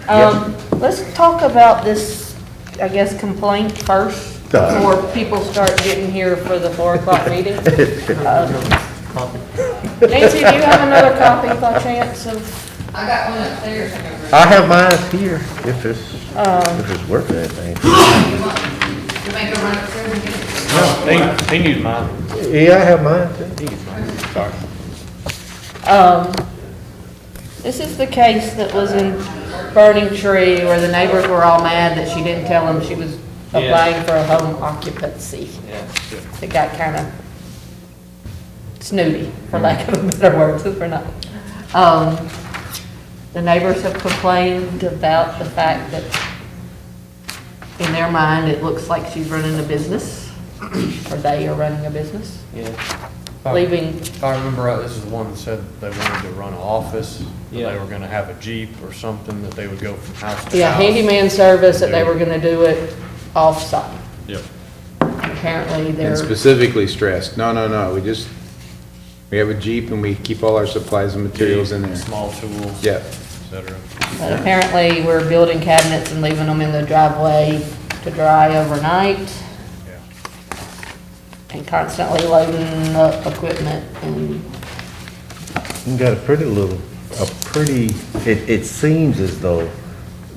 Let's talk about this, I guess, complaint first, before people start getting here for the 4 o'clock meeting. Nancy, do you have another copy by chance of? I got one upstairs. I have mine here, if it's worth anything. You make her run upstairs and get it? He used mine. Yeah, I have mine too. He used mine. Sorry. This is the case that was in Burning Tree where the neighbors were all mad that she didn't tell them she was applying for a home occupancy. Yeah. It got kind of snooty, for lack of a better word, since we're not. The neighbors have complained about the fact that in their mind, it looks like she's running a business, or they are running a business. Yeah. Leaving, If I remember right, this is the one that said they wanted to run an office. Yeah. They were gonna have a Jeep or something that they would go from house to house. yeah, handyman service, that they were gonna do it off-site. Yep. Apparently, And they're, specifically stressed, no, we have a Jeep and we keep all our supplies and materials in there. Small tools. Yeah. Et cetera. but apparently, we're building cabinets and leaving them in the driveway to dry overnight, Yeah. and constantly loading up equipment, and You got it seems as though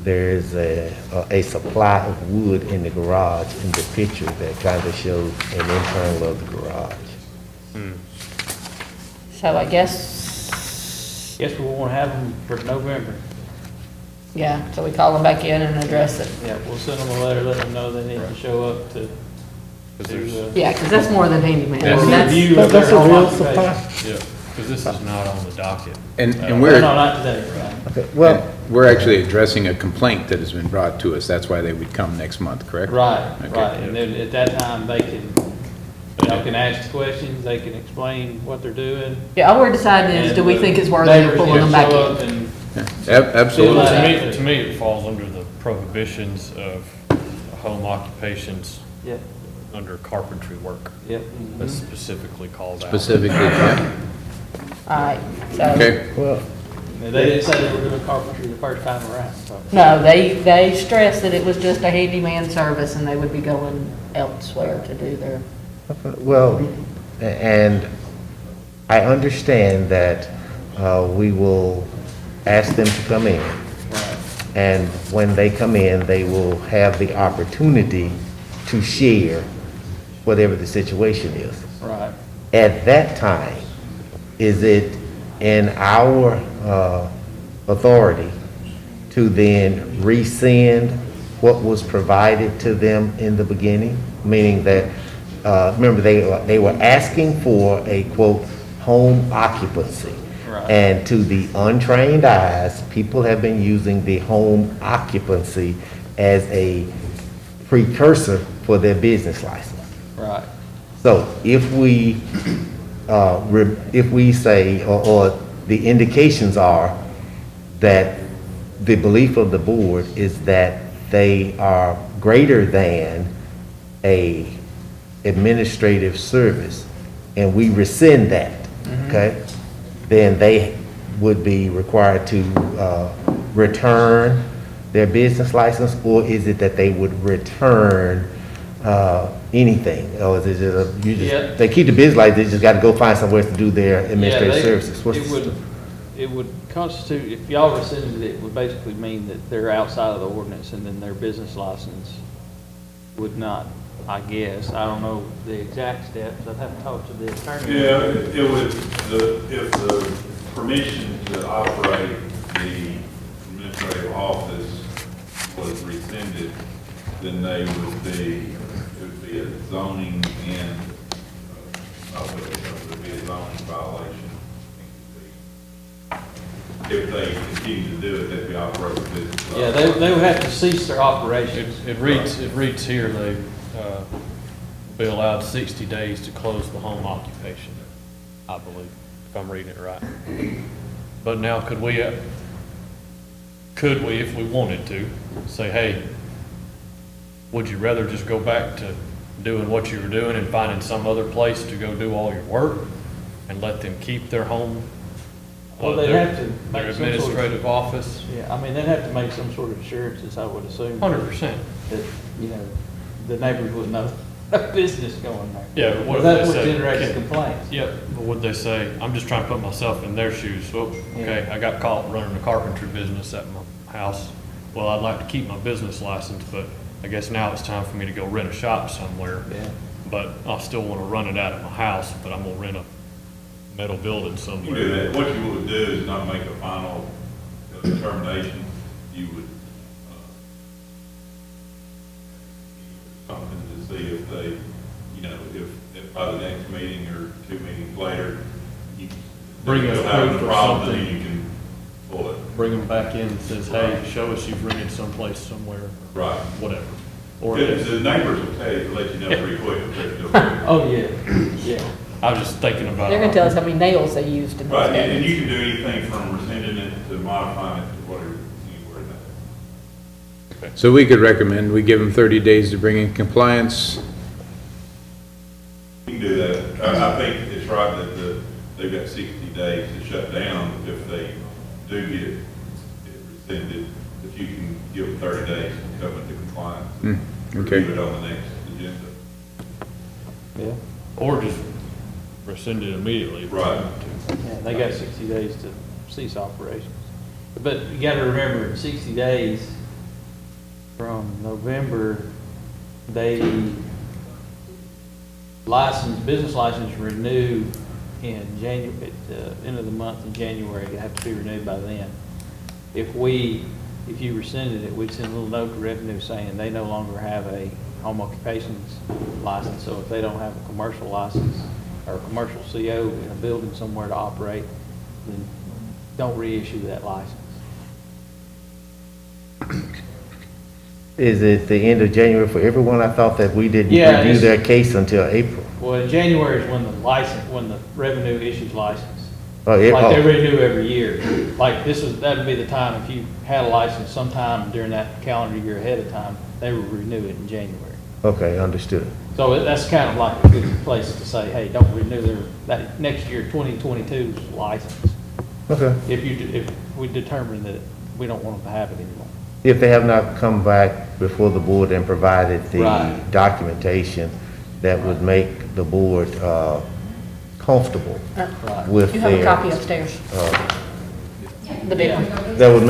there is a supply of wood in the garage in the picture that kind of shows an internal of the garage. so I guess, Guess we won't have them for November. yeah, so we call them back in and address it. Yeah, we'll send them a letter, let them know they need to show up to, Yeah, because that's more than handyman. Yeah. That's- review of their That's a home real occupation. supply. Yeah, because this is not on the docket. And No, we're, not today, right? Okay, well, we're actually addressing a complaint that has been brought to us, that's why they would come next month, correct? Right, Okay. right, and then at that time, y'all can ask questions, they can explain what they're doing. Yeah, all we're deciding is, do we think it's worthy of Neighbors pulling can them back show up in? and- Absolutely. Yeah. To me, it falls under the prohibitions of home occupations Yep, under carpentry work. yep. That's specifically called out. Specifically, yeah. All right, so, Okay, well, They didn't say they were doing carpentry the first time around, so. no, they stressed that it was just a handyman service and they would be going elsewhere to do their, well, and I understand that we will ask them to come in. And when they come in, they will have the opportunity to share whatever the situation is. Right. At that time, is it in our authority to then rescind what was provided to them in the beginning? Meaning that, remember, they were asking for a, quote, home occupancy. Right. And to the untrained eyes, people have been using the home occupancy as a precursor for their business license. Right. So if we say, or the indications are that the belief of the board is that they are greater than a administrative service, and we rescind that, okay? Then they would be required to return their business license, or is it that they would return anything? Or is it just, Yeah. they keep the business license, they just gotta go find somewhere to do their administrative Yeah, services? What's it would constitute, if y'all rescinded it, it would basically mean that they're outside of the ordinance and then their business license would not, I guess. I don't know the exact steps. I'd have to talk to the attorney. Yeah, it would, if the permission to operate the administrative office was rescinded, then it would be a zoning and, it would be a zoning violation. If they continue to do it, they'd be operating business. Yeah, they would have to cease their operations. It reads here, they be allowed 60 days to close the home occupation, I believe, if I'm reading it right. But now, could we, if we wanted to, say, hey, would you rather just go back to doing what you were doing and finding some other place to go do all your work and let them keep their home Well, they'd have to Their make some sort of, administrative office, yeah, I mean, they'd have to make some sort of assurances, I would assume. 100%. That, you know, the neighbors would know business going there. Yeah, but what if That's they what say, generates "Okay." complaints. Yep, but would they say, I'm just trying to put myself in their shoes. Well, okay, I got caught running a carpentry business at my house. Well, I'd like to keep my business license, but I guess now it's time for me to go rent a shop somewhere. Yeah. But I still want to run it out of my house, but I'm gonna rent a metal building You do somewhere. that. What you would do is not make a final determination. You would, something to see if they, you know, if by the next meeting or 2 meetings later, you Bring us you're having proof a or problem, then something. you can pull it. Bring them back in and says, hey, show us you've rented someplace somewhere, Right. whatever. Or Because the neighbors will tell you, to let you know pretty quick if they're still doing it. Oh, yeah, yeah. I was just thinking about. They're gonna tell us how many nails they used in those Right, and you days. can do anything from rescinding it to modifying it to whatever, anywhere in that. So we could recommend, we give them 30 days to bring in compliance. You can do that. I think it's right that they've got 60 days to shut down if they do get it rescinded, if you can give them 30 days to come into compliance. Okay. Review it on the next agenda. Yeah, Or just rescind it immediately. Right. yeah, they got 60 days to cease operations. But you gotta remember, in 60 days from November, they business license renew in January, at the end of the month in January, they have to be renewed by then. If you rescinded it, we'd send a little note to revenue saying they no longer have a home occupations license, so if they don't have a commercial license or a commercial CO in a building somewhere to operate, then don't reissue that license. Is it the end of January for everyone? I thought that we didn't Yeah, review it's- their case until April. Well, in January is when the revenue issues license. Oh, yeah, Like they oh, renew every year. Like that'd be the time, if you had a license sometime during that calendar year ahead of time, they would renew it in January. okay, understood. So that's kind of like a good place to say, hey, don't renew that next year, 2022's license. Okay. If we determine that we don't want them to have it anymore. If they have not come back before the board and provided the Right. documentation that would make the board comfortable Right. with You have a their, copy upstairs. The big one. that would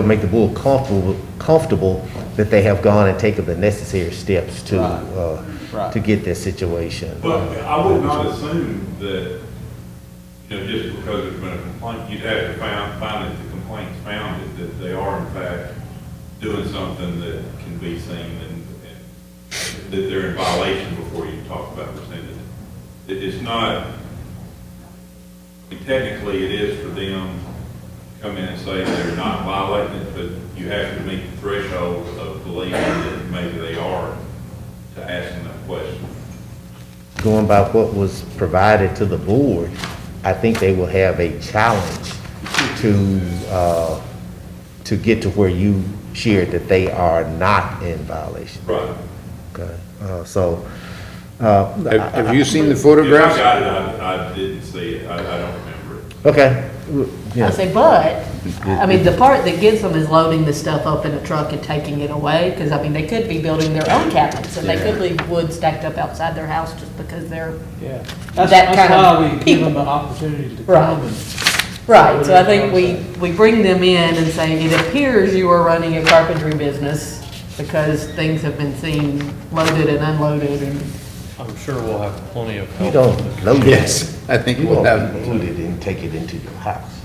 make the board comfortable that they have gone and taken the necessary steps to, Right. to get this situation. But I would not assume that, you know, just because there's been a complaint, you'd have to find that the complaint's founded, that they are in fact doing something that can be seen and that they're in violation before you talk about rescinding it. It's not, I mean, technically it is for them to come in and say they're not violating it, but you have to meet the threshold of believing that maybe they are to ask them that question. Going by what was provided to the board, I think they will have a challenge to get to where you shared that they are not in violation. Right. Okay, so, Have you seen the If I photographs? got it, I didn't see it, I don't remember it. okay, I yeah, say, but, I mean, the part that gets them is loading the stuff up in a truck and taking it away, because, I mean, they could be building their own cabinets, and they could leave wood stacked up outside their house just because they're, Yeah. That That's kind of why we give them people. the opportunity to Right. come and. right, so I think we bring them in and say, it appears you are running a carpentry business, because things have been seen loaded and unloaded, and, I'm sure we'll have plenty of you help. don't load it. Yes, I think You we'll don't have, load it and take it into your house.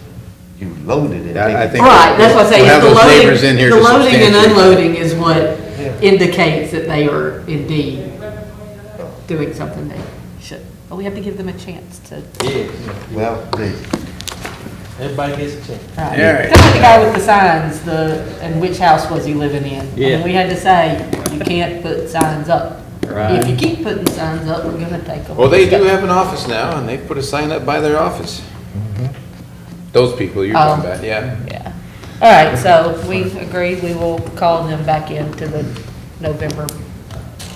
You load it and I take it. think- right, that's what I say, We'll have it's the those neighbors in loading, here the to loading and substantiate. unloading is what indicates that they are indeed doing something they should. But we have to give them a chance to. Yeah, Well, everybody gets a chance. Right. Yeah, right. Kind of like the guy with the signs, and which house was he living in? I Yeah. mean, we had to say, you can't put signs up. Right. If you keep putting signs up, we're gonna take them. well, they do have an office now, and they put a sign up by their office. Those people you're talking Oh. about, yeah. Yeah. All right, so we agreed, we will call them back into the November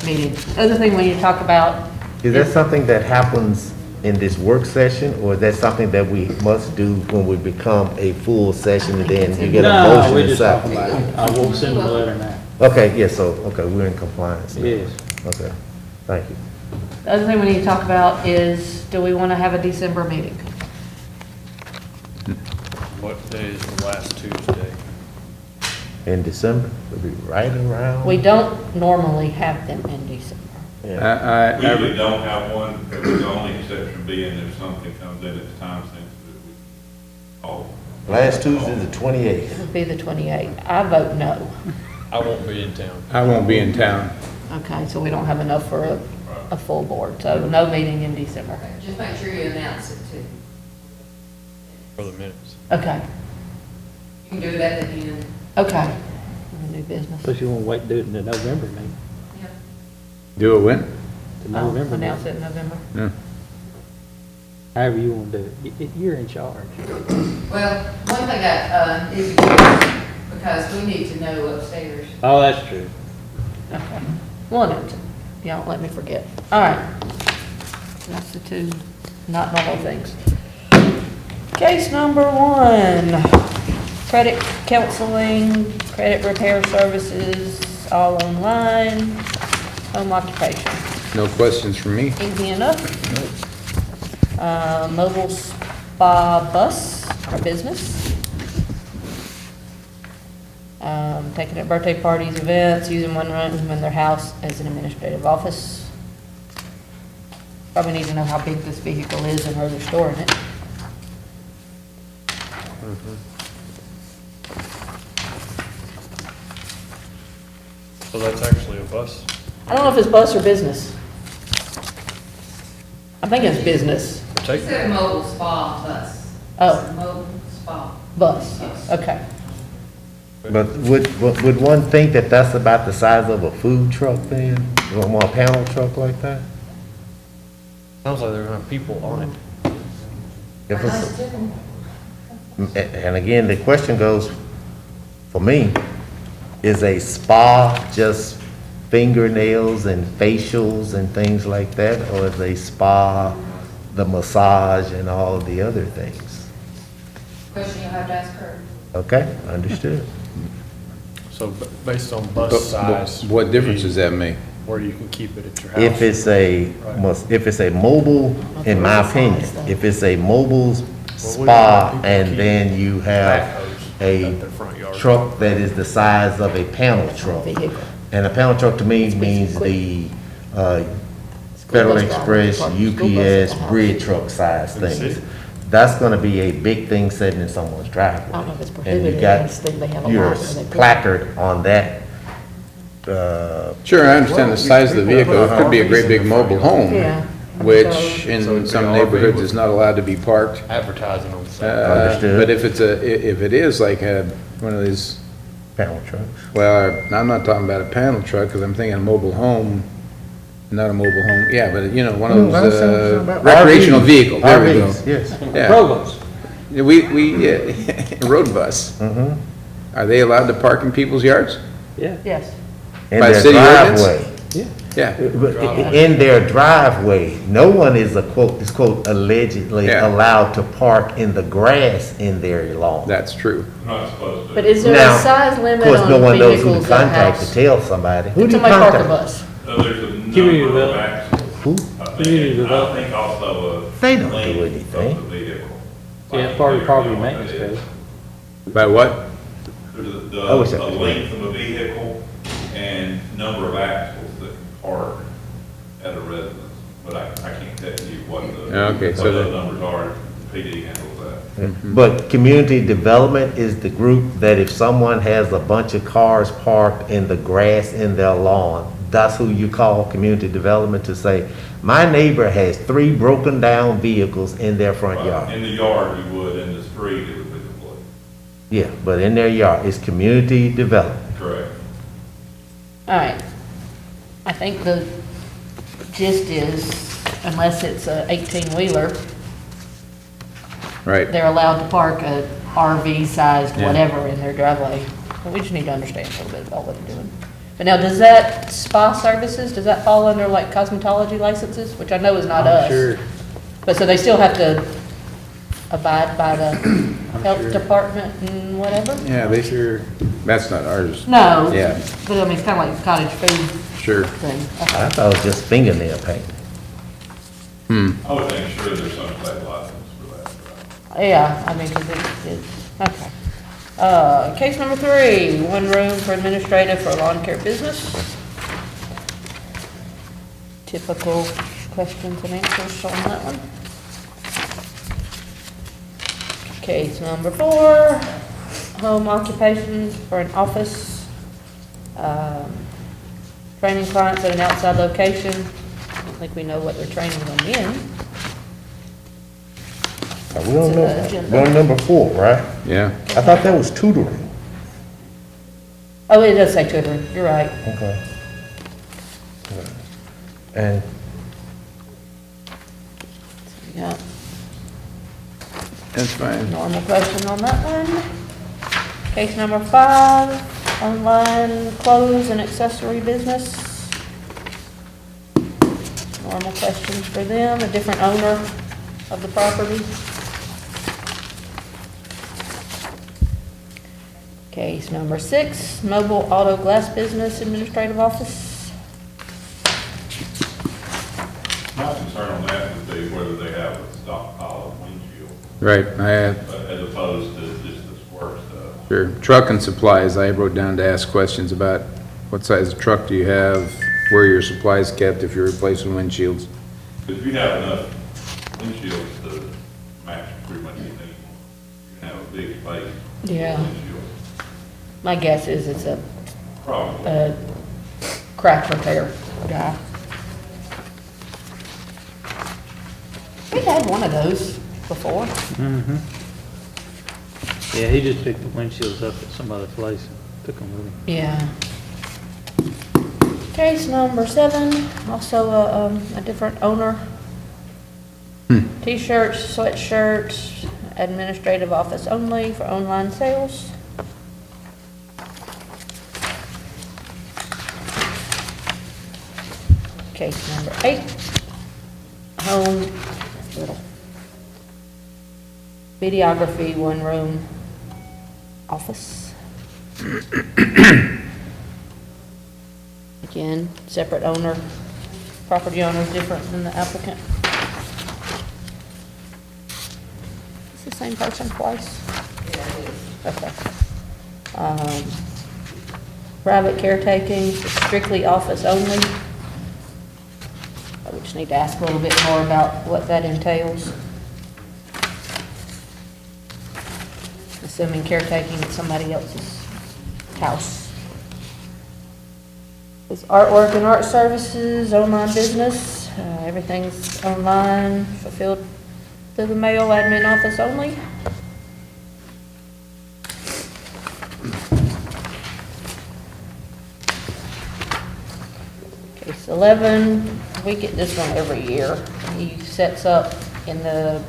meeting. Other thing we need to talk about, is that something that happens in this work session, or is that something that we must do when we become a full session and then you get a No, motion we and just talking second? about it. I will send them a letter now. Okay, yes, so, okay, we're in compliance now. Yes. Okay, thank you. The other thing we need to talk about is, do we want to have a December meeting? What day is the last Tuesday? In December, it'll be right around. We don't normally have them in December. Yeah. We usually don't have one, but the only exception being if something comes in at time sensitive. Oh. Last Tuesday, the 28th. It would be the 28th. I vote no. I won't be in town. I won't be in town. Okay, so we don't have enough for a full board, so no meeting in December. Just make sure you announce it too. For the minutes. Okay, You can do that at the end. okay. New business. But you won't wait to do it in the November meeting, Yeah. Do it when? the Oh, November announce meeting. it in November. Yeah. However you want to do it. You're in charge. Well, one thing is because we need to know upstairs. Oh, that's true. Okay. We'll announce it. Y'all don't let me forget. All right. That's the two not normal things. Case number 1, credit counseling, credit repair services, all online, home occupation. No questions from me? Easy enough. Mobile spa bus for business. Taking at birthday parties, events, using one room in their house as an administrative office. Probably need to know how big this vehicle is and where they're storing it. So that's actually a bus? I don't know if it's bus or business. I think it's business. Take It's a mobile spa bus. Oh. It's a mobile spa. Bus, Yes. okay. But would one think that that's about the size of a food truck then? Or more panel truck like that? Sounds like they're gonna have people on it. If it's, and again, the question goes, for me, is a spa just fingernails and facials and things like that? Or is a spa the massage and all the other things? Question you'll have to ask her. Okay, understood. So based on bus But size. what difference does that make? Where you can keep it at your house. If it's a mobile, in my opinion, if it's a mobile spa and then you have a truck that is the size of a panel truck. Vehicle. And a panel truck to me means the Federal Express, UPS, bridge truck size things. That's gonna be a big thing sitting in someone's driveway. I don't know if it's And you prohibited, I got just think they have a your lot where they put it. placard on that, Sure, I understand the size of the vehicle. It could be a great big mobile home, Yeah. which So in it'd some be RV neighborhoods with- is not allowed to be parked. Advertising on the side. Understood. But if it is like one of these, panel trucks. well, I'm not talking about a panel truck, because I'm thinking a mobile home, not a mobile home, yeah, but one of those recreational vehicle, there we go. RVs, yes. Yeah. Programs. Road bus. Mhm. Are they allowed to park in people's yards? Yeah. Yes. In By their city ordinance? driveway. Yeah. But in their driveway, no one is allegedly Yeah. allowed to park in the grass in their lawn. That's true. Not supposed to. But is there Now, a size of limit course, no on one knows who vehicles to at a contact to house? tell somebody. Who Can do you somebody park a contact? bus? There's a Community number of development. axles. Who? I Community think, I development. think also a. They don't do length anything. Of the vehicle. Yeah, part of property maintenance code. By what? There's I wish I the could. length of a vehicle and number of axles that can park at a residence. But I can't tell you what Okay, what so those that- numbers are. PD handles that. But community development is the group that if someone has a bunch of cars parked in the grass in their lawn, that's who you call community development to say, my neighbor has 3 broken down vehicles in their front yard. In the yard you would, in the street it would be the police. Yeah, but in their yard, it's community development. Correct. All right. I think the gist is, unless it's a 18-wheeler, Right. they're allowed to park a RV-sized Yeah. whatever in their driveway. We just need to understand a little bit about what they're doing. But now, does that spa services, does that fall under like cosmetology licenses, which I know is not us? I'm sure. But so they still have to abide by the health sure. department and whatever? Yeah, they sure, that's not ours. No. Yeah. But I mean, it's kind of like the cottage food Sure. thing. I Okay. thought it was just fingernail paint. I would think sure there's some state license for that. But Yeah, I mean, 'cause it's, okay. Case number 3, one room for administrative for lawn care business. Typical questions and answers on that one. Case number 4, home occupations for an office. Training clients at an outside location. I don't think we know what they're training them in. We're on number 4, right? Yeah. I thought that was tutoring. Oh, it does say tutoring, you're right. Okay. And Yeah, That's fine. normal question on that one. Case number 5, online clothes and accessory business. Normal questions for them, a different owner of the property. Case number 6, mobile auto glass business administrative office. My concern on that would be whether they have a stockpile of windshield, Right, I had, as opposed to just the squirt stuff. sure. Truck and supplies, I wrote down to ask questions about what size truck do you have, where are your supplies kept if you're replacing windshields? If you have enough windshields to match pretty much anything, you can have a big space. for Yeah. windshield. My guess is it's a Probably. crack repair guy. We had one of those before. Mm-hmm. Yeah, he just picked the windshields up at some other place and took them with him. Yeah. Case number 7, also a different owner. T-shirts, sweatshirts, administrative office only for online sales. Case number 8, home, little, videography, one room office. Again, separate owner, property owner is different than the applicant. It's the same person twice? Okay. Private caretaking, strictly office only. We just need to ask a little bit more about what that entails. Assuming caretaking at somebody else's house. It's artwork and art services, online business, everything's online, fulfilled through the mail, admin office only. Case 11, we get this one every year. He sets up in the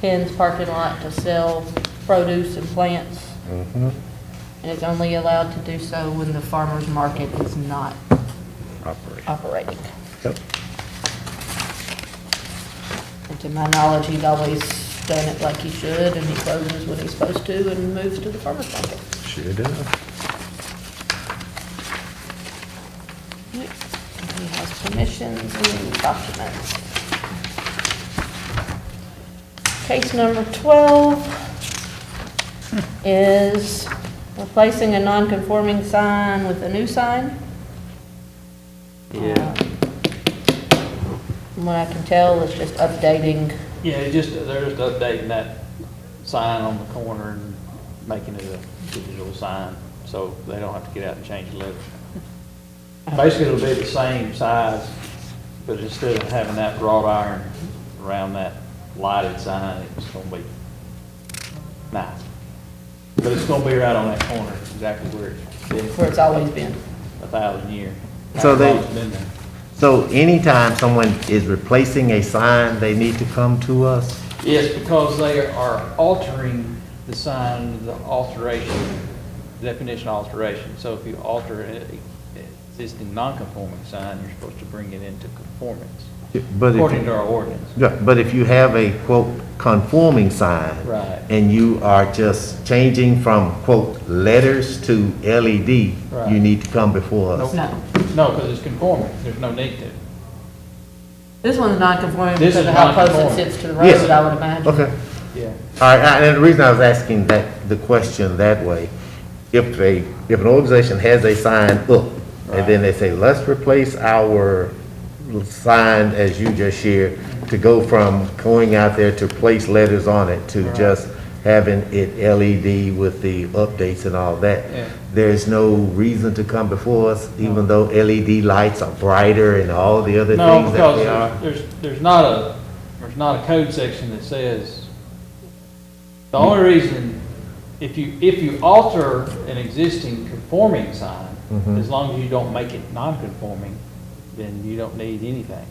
Penn's parking lot to sell produce and plants. Mhm. And it's only allowed to do so when the farmer's market is not operating. Yep. And to my knowledge, he's always done it like he should, and he closes when he's supposed to and moves to the farmer's market. Sure does. He has permissions and documents. Case number 12 is replacing a non-conforming sign with a new sign. Yeah. From what I can tell, it's just updating. Yeah, they're just updating that sign on the corner and making it a digital sign, so they don't have to get out and change the letters. Basically, it'll be the same size, but instead of having that wrought iron around that lighted sign, it's gonna be nice. But it's gonna be right on that corner, exactly where it's been Where it's always been. 1,000 years. So they- It's been there. So anytime someone is replacing a sign, they need to come to us? Yes, because they are altering the sign, the alteration, definition alteration. So if you alter an existing non-conforming sign, you're supposed to bring it into conformance. But according if, to our ordinance. yeah, but if you have a quote conforming sign. Right. And you are just changing from quote letters to LED, Right. you need to come before us. No, No, because it's conforming, there's no need to. this one's non-conforming This because is of how close it non-conforming. sits to the road, Yes. I would imagine. Okay. Yeah. All right, and the reason I was asking the question that way, if an organization has a sign up, and then they say, let's replace our sign, as you just shared, to go from going out there to place letters on it, to just having it LED with the updates and all that. Yeah. There's no reason to come before us, even though LED lights are brighter and all the other No, things that they are. because there's not a code section that says, the only reason, if you alter an existing conforming sign, Mhm. as long as you don't make it non-conforming, then you don't need anything.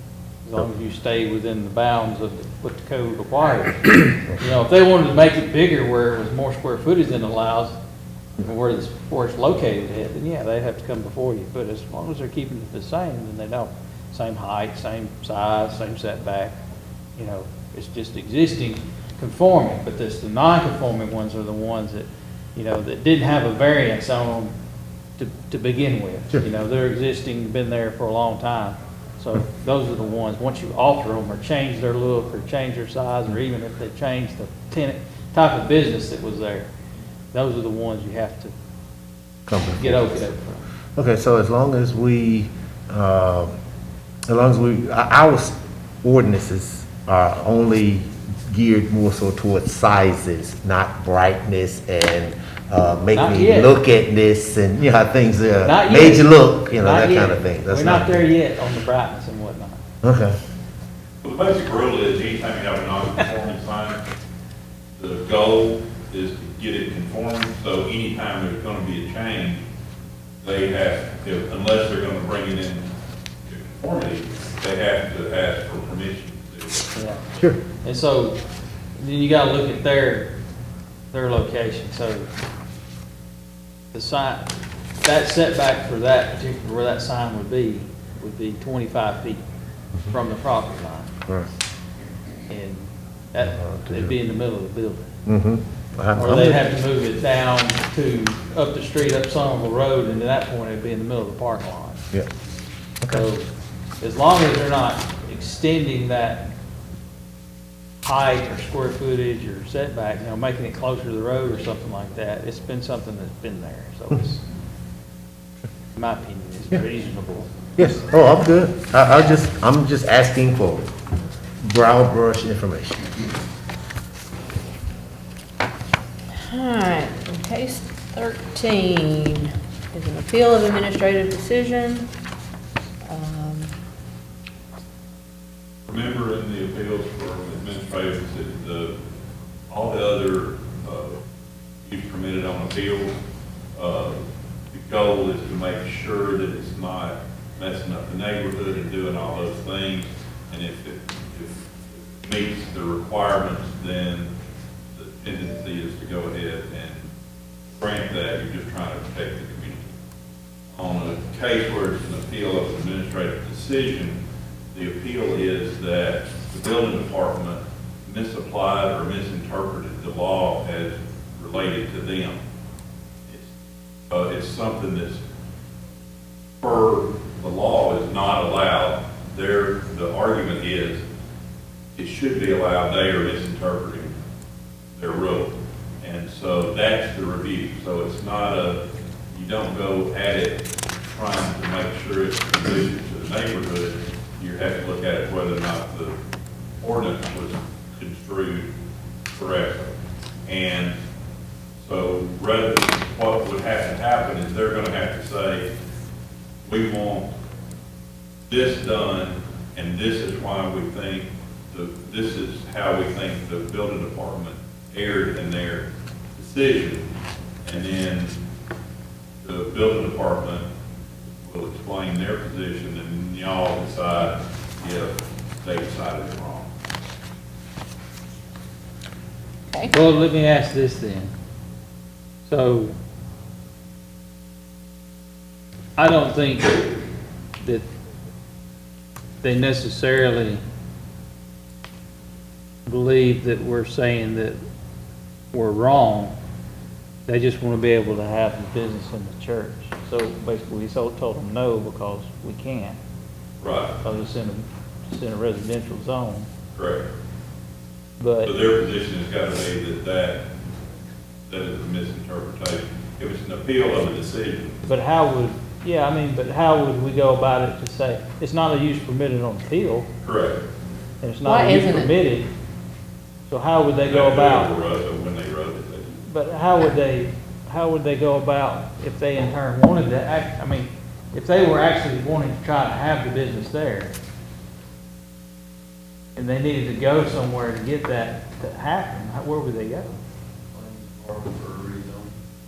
As long as you stay within the bounds of what the code requires. You know, if they wanted to make it bigger where it was more square footage than allows, where it's located at, then yeah, they'd have to come before you. But as long as they're keeping it the same, then they don't. Same height, same size, same setback, you know, it's just existing conforming. But the non-conforming ones are the ones that, you know, that didn't have a variance on them to begin with. Sure. You know, they're existing, been there for a long time. So those are the ones, once you alter them or change their look or change their size, or even if they change the tenant, type of business that was there, those are the ones you have to Come before get us. okayed from. Okay, so as long as our ordinances are only geared more so towards sizes, not brightness and make Not me yet. look at this and, you know, how things Not made yet. you look, you know, Not that yet. kind of thing. That's We're not there yet on the brightness and whatnot. Okay, Well, the basic rule is anytime you have a non-conforming sign, the goal is to get it conforming, so anytime there's gonna be a change, they have, unless they're gonna bring it in to conformity, they have to ask for permission to do it. Yeah. sure. And so, then you gotta look at their location, so the sign, that setback for that particular, where that sign would be 25 feet from the property line. Right. And that, it'd be in the middle of the building. Mm-hmm. Or they'd have to move it down to, up the street, up Somerville Road, and at that point, it'd be in the middle of the parking lot. Yeah, So, as long as they're not extending that height or square footage or setback, you know, making it closer to the road or something like that, it's been something that's been there, so it's, in my opinion, it's Yeah. reasonable. yes, oh, I'm good. I'm just asking for broad brush information. All right, in case 13 is an appeal of administrative decision. Remember in the appeals for administrators, all the other, use permitted on appeal, the goal is to make sure that it's not messing up the neighborhood and doing all those things. And if it meets the requirements, then the tendency is to go ahead and grant that. You're just trying to protect the community. On a case where it's an appeal of an administrative decision, the appeal is that the building department misapplied or misinterpreted the law as related to them. It's something that's, per the law, is not allowed. The argument is it should be allowed. They are misinterpreting their rule. And so that's the review. So it's not you don't go at it trying to make sure it's conducive to the neighborhood. You have to look at it whether or not the ordinance was construed correctly. And so rather, what would have to happen is they're gonna have to say, we want this done, and this is why we think, this is how we think the building department erred in their decision. And then the building department will explain their position, and y'all decide if they decided it wrong. Okay. Well, let me ask this then. So, I don't think that they necessarily believe that we're saying that we're wrong. They just want to be able to have the business in the church. So basically, we told them no because we can't. Right, Because it's in a residential zone. correct. But So their position has got to be that is a misinterpretation. If it's an appeal of a decision, But how would, but how would we go about it to say, it's not a use permitted on appeal, correct. and it's not Why a use isn't it? permitted? So how would they go They about, overrode it when they wrote it. but how would they go about if they in turn wanted to act, if they were actually wanting to try to have the business there, and they needed to go somewhere to get that to happen, where would they go?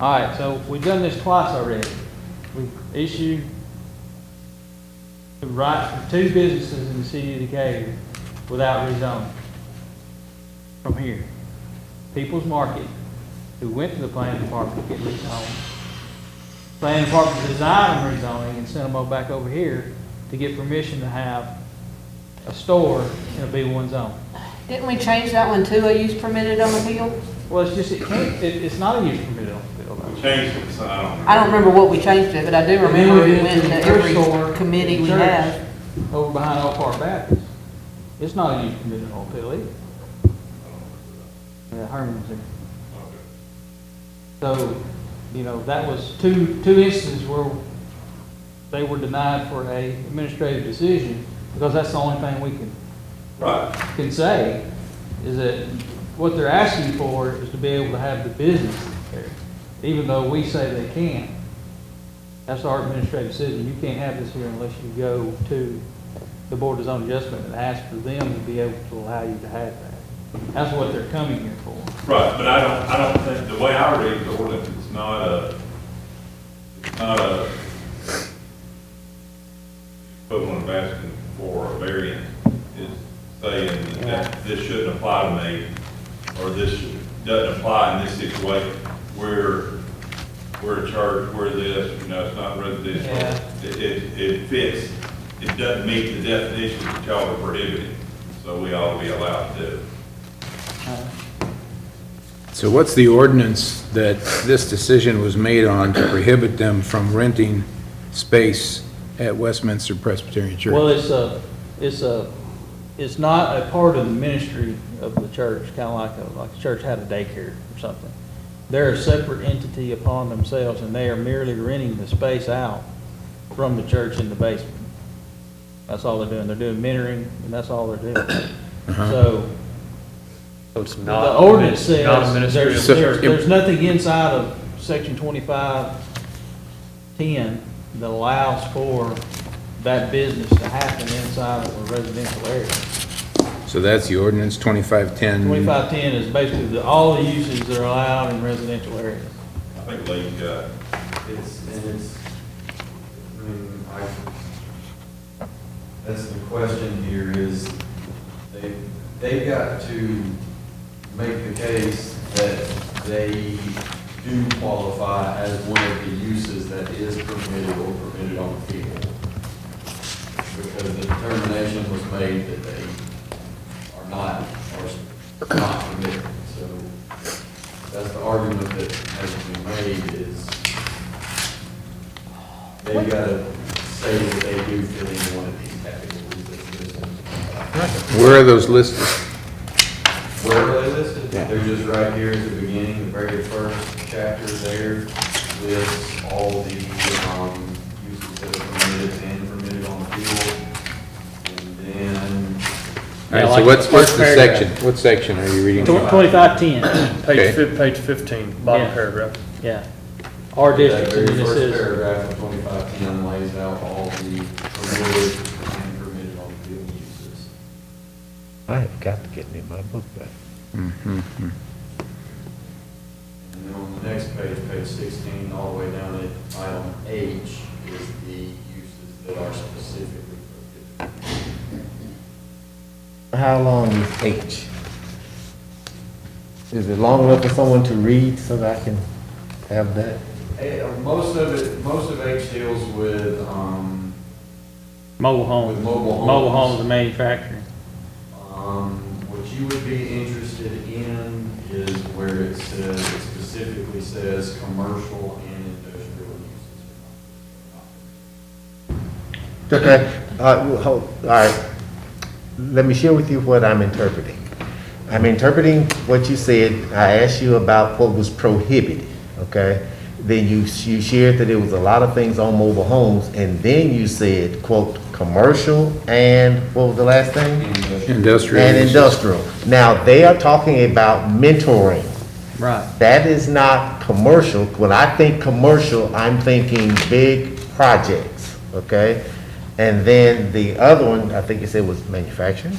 All right, so we've done this twice already. We've issued the right for 2 businesses in the city of Decatur without rezoning. From here, People's Market, who went to the planning department to get rezoned. Planning department designed them rezoning and sent them all back over here to get permission to have a store in a B1 zone. Didn't we change that one to a use permitted on appeal? Well, it's just, it's not a use permitted on appeal. We changed it, so I don't remember what we changed it, but I do And then remember we it went went to to the every thrift store, committee we church, have. Over behind Oak Park Baptist. It's not a use permitted on appeal either. Yeah, Herman was there. So, that was two instances where they were denied for a administrative decision, because that's the only thing we right. can say, is that what they're asking for is to be able to have the business there, even though we say they can't. That's our administrative decision. You can't have this here unless you go to the Board of Zone Adjustment and ask for them to be able to allow you to have that. That's what they're coming here for. Right, but I don't think, the way I read the ordinance, it's not a equivalent of asking for a variance. It's saying that this shouldn't apply to me, or this doesn't apply in this situation. We're a church, we're this, it's not residential. Yeah. It fits, it doesn't meet the definitions that y'all are prohibiting, so we ought to be allowed to do it. So what's the ordinance that this decision was made on to prohibit them from renting space at Westminster Presbyterian Church? Well, it's not a part of the ministry of the church, kind of like the church had a daycare or something. They're a separate entity upon themselves, and they are merely renting the space out from the church in the basement. That's all they're doing. They're doing mentoring, and that's all they're doing. So it's the not. ordinance not a says ministerial. there's nothing inside of section 2510 that allows for that business to happen inside of a residential area. So that's the ordinance 2510. 2510 is basically all the uses that are allowed in residential areas. I think Lee's got it. That's the question here is, they've got to make the case that they do qualify as one of the uses that is permitted or permitted on the field. Because the determination was made that they are not permitted. So that's the argument that has to be made is they've got to say that they do fit into one of these categories that's listed. Where are those listed? Where are they listed? Yeah. They're just right here at the beginning, the very first chapter there lists all the uses that are permitted and permitted on the field. And then, All right, Yeah, so like what's the first the paragraph. section? What section are you reading from? 2510, Okay. Page 15, bottom Yeah. paragraph. yeah. Our that district, very and then it first says, paragraph of 2510 lays out all the permitted and permitted on the field uses. I have got to get me my book back. Mhm. And then on the next page, page 16, all the way down at item H is the uses that are specifically prohibited. How long is H? Is it long enough for someone to read so that I can have that? Most of H deals with, Mobile homes. With mobile homes. Mobile homes and manufacturing. What you would be interested in is where it says, it specifically says commercial and industrial uses. Okay, all right. Let me share with you what I'm interpreting. I'm interpreting what you said. I asked you about what was prohibited, okay? Then you shared that there was a lot of things on mobile homes, and then you said, quote, commercial and, what was the last thing? Industrial. And uses. industrial. Now, they are talking about mentoring. Right. That is not commercial. When I think commercial, I'm thinking big projects, okay? And then the other one, I think you said was manufacturing?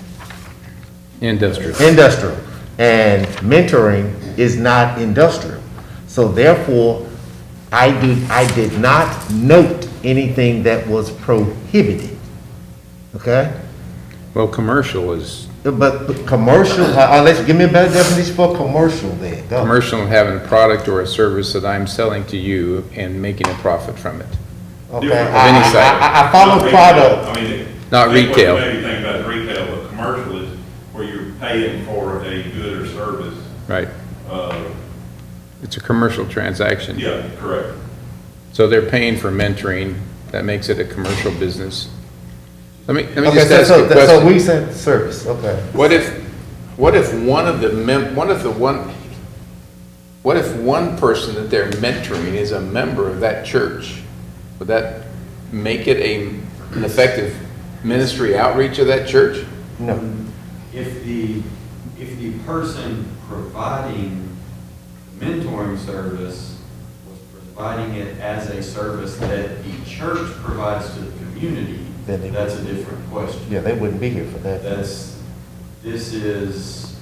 Industrial. Industrial. And mentoring is not industrial. So therefore, I did not note anything that was prohibited, okay? Well, commercial is, But commercial, let's give me a better definition for commercial then. Go. commercial having a product or a service that I'm selling to you and making a profit from it. Okay, Different. Of any side. I follow Not product. retail. I mean, Not I think what retail. you maybe think about is retail, but commercial is where you're paying for a good or service. Right. It's a commercial transaction. Yeah, correct. So they're paying for mentoring. That makes it a commercial business. Let me Okay, just ask you a so question. we said service, okay. What if one person that they're mentoring is a member of that church? Would that make it an effective ministry outreach of that church? No. If the person providing the mentoring service was providing it as a service that the church provides to the community, Then they- that's a different question. Yeah, they wouldn't be here for that. This is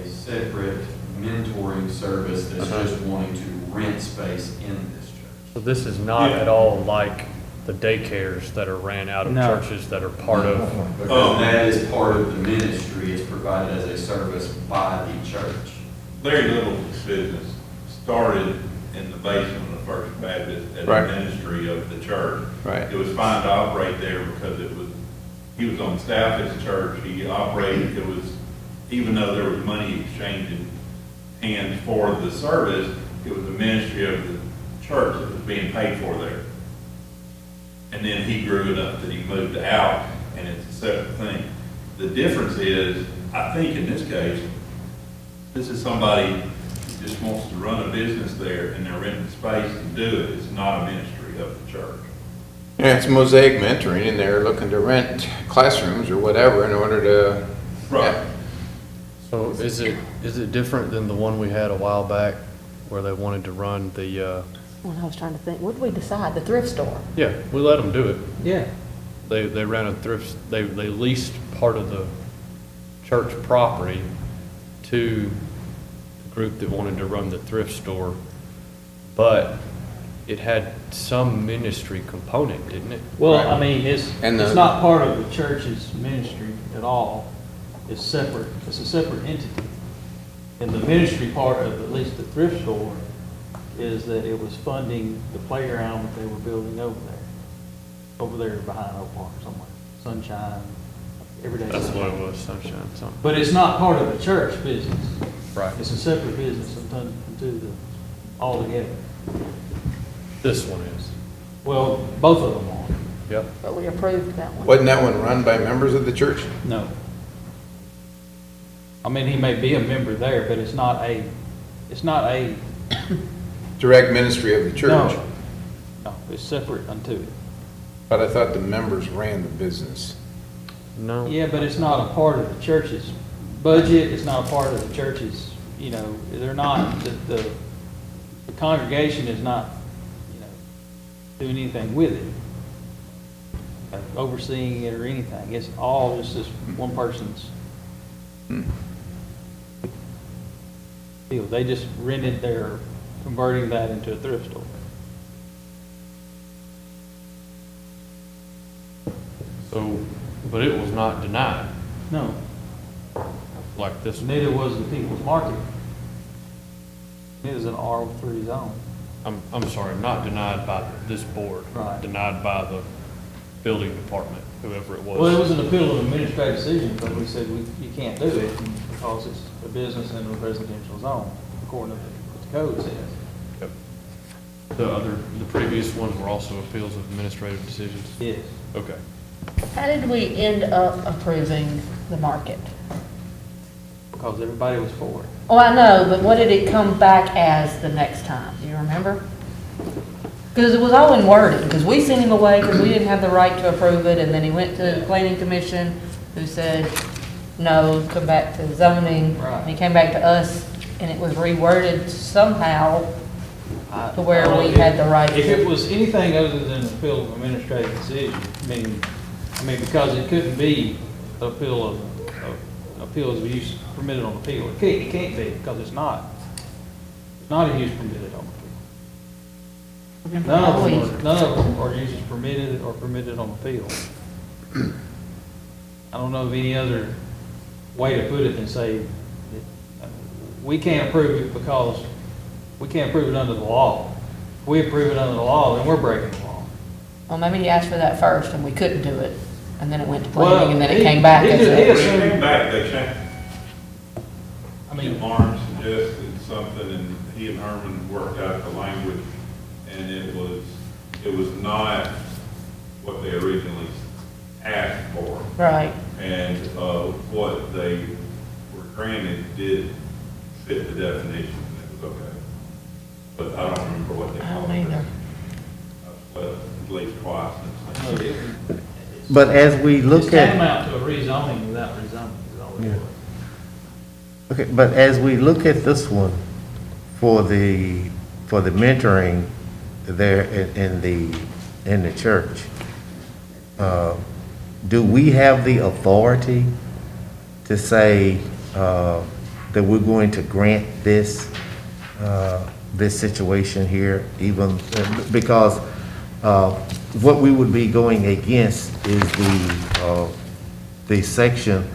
a separate mentoring service that's just wanting to rent space in this church. So this is not Yeah. at all like the daycares that are ran out of No. churches that are part of, Because that is part of the ministry, it's provided as a service by the church. Very little business started in the basement of First Baptist as Right. a ministry of the church. Right. It was fine to operate there because he was on staff at the church, he operated, even though there was money exchanging hands for the service, it was a ministry of the church that was being paid for there. And then he grew it up that he moved out, and it's a separate thing. The difference is, I think in this case, this is somebody who just wants to run a business there and they're renting space to do it. It's not a ministry of the church. Yeah, it's Mosaic mentoring, and they're looking to rent classrooms or whatever in order to. Right. so is it different than the one we had a while back where they wanted to run the, Well, I was trying to think, what did we decide? The thrift store? yeah, we let them do it. Yeah. They ran a thrift, they leased part of the church property to the group that wanted to run the thrift store, but it had some ministry component, didn't it? Well, Right. I mean, it's not part of the church's ministry at all. It's separate, it's a separate entity. And the ministry part of at least the thrift store is that it was funding the playground that they were building over there behind Oak Park somewhere, Sunshine, Everyday That's what Sunshine. it was, Sunshine, something. But it's not part of the church business. Right. It's a separate business altogether. This one is. Well, both of them are. Yep. But we approved that one. Wasn't that one run by members of the church? No. I mean, he may be a member there, but it's not a Direct ministry of the church? No. No, it's separate unto it. But I thought the members ran the business. No. Yeah, but it's not a part of the church's budget, it's not a part of the church's, they're not, the congregation is not, doing anything with it, overseeing it or anything. It's all just this one person's deal. They just they're converting that into a thrift store. So, but it was not denied, No, like this one. neither was the People's Market. It is an R3 zone. I'm sorry, not denied by this board. Right. Denied by the building department, whoever it was. Well, it was an appeal of administrative decision, but we said you can't do it because it's a business in a residential zone, according to what the code says. Yep. The previous ones were also appeals of administrative decisions? Yes. Okay. How did we end up approving the market? Because everybody was for it. Oh, I know, but what did it come back as the next time? Do you remember? Because it was all in wording, because we sent him away because we didn't have the right to approve it, and then he went to the planning commission, who said, no, come back to zoning. Right. And he came back to us, and it was reworded somehow to where we had the right If it to. was anything other than an appeal of administrative decision, I mean, because it couldn't be appeals of use permitted on appeal. It can't be, because it's not a use permitted on appeal. None of them are uses permitted or permitted on appeal. I don't know of any other way to put it than say that we can't approve it because we can't approve it under the law. If we approve it under the law, then we're breaking the law. Well, maybe he asked for that first, and we couldn't do it, and then it went to Well, planning, and then it came back as he a. When assumed- it came back, they changed. I mean, Lawrence suggested something, and he and Herman worked out the language, and it was not what they originally asked for. Right. And what they were granted did fit the definition, and it was okay. But I don't remember what they I called don't it. either. Well, at least twice. But as we it's look at. tantamount to a rezoning without rezoning is all it Yeah. was. Okay, but as we look at this one for the mentoring there in the church, do we have the authority to say that we're going to grant this situation here, even because what we would be going against is the section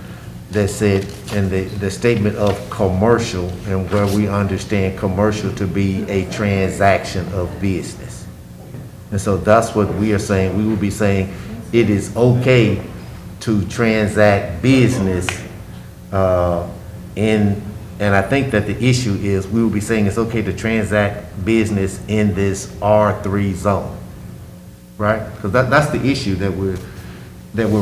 that said in the statement of commercial, and where we understand commercial to be a transaction of business. And so that's what we are saying. We will be saying it is okay to transact business and I think that the issue is we will be saying it's okay to transact business in this R3 zone, right? Because that's the issue that we're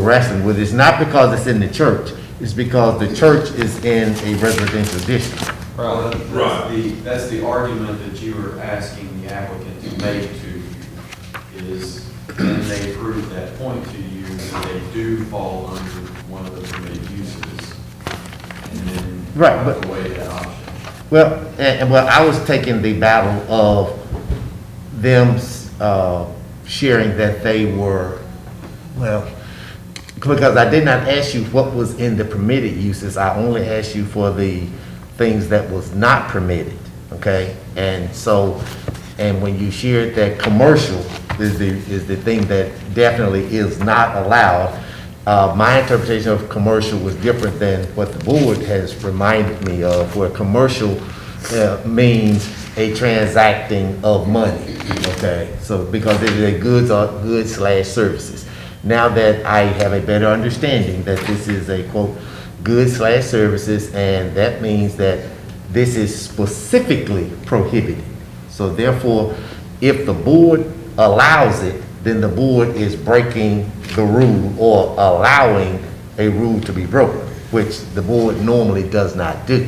wrestling with. It's not because it's in the church. It's because the church is in a residential district. Well, Right. that's the argument that you were asking the applicant to make to you, is can they prove that point to you that they do fall under one of the permitted uses? And then Right, walk but- away that option. Well, well, I was taking the battle of them sharing that they were, well, because I did not ask you what was in the permitted uses. I only asked you for the things that was not permitted, okay? And so, and when you shared that commercial is the thing that definitely is not allowed, my interpretation of commercial was different than what the board has reminded me of, where commercial means a transacting of money, okay? So, because it is a goods/services. Now that I have a better understanding that this is a quote, goods/services, and that means that this is specifically prohibited. So therefore, if the board allows it, then the board is breaking the rule or allowing a rule to be broken, which the board normally does not do.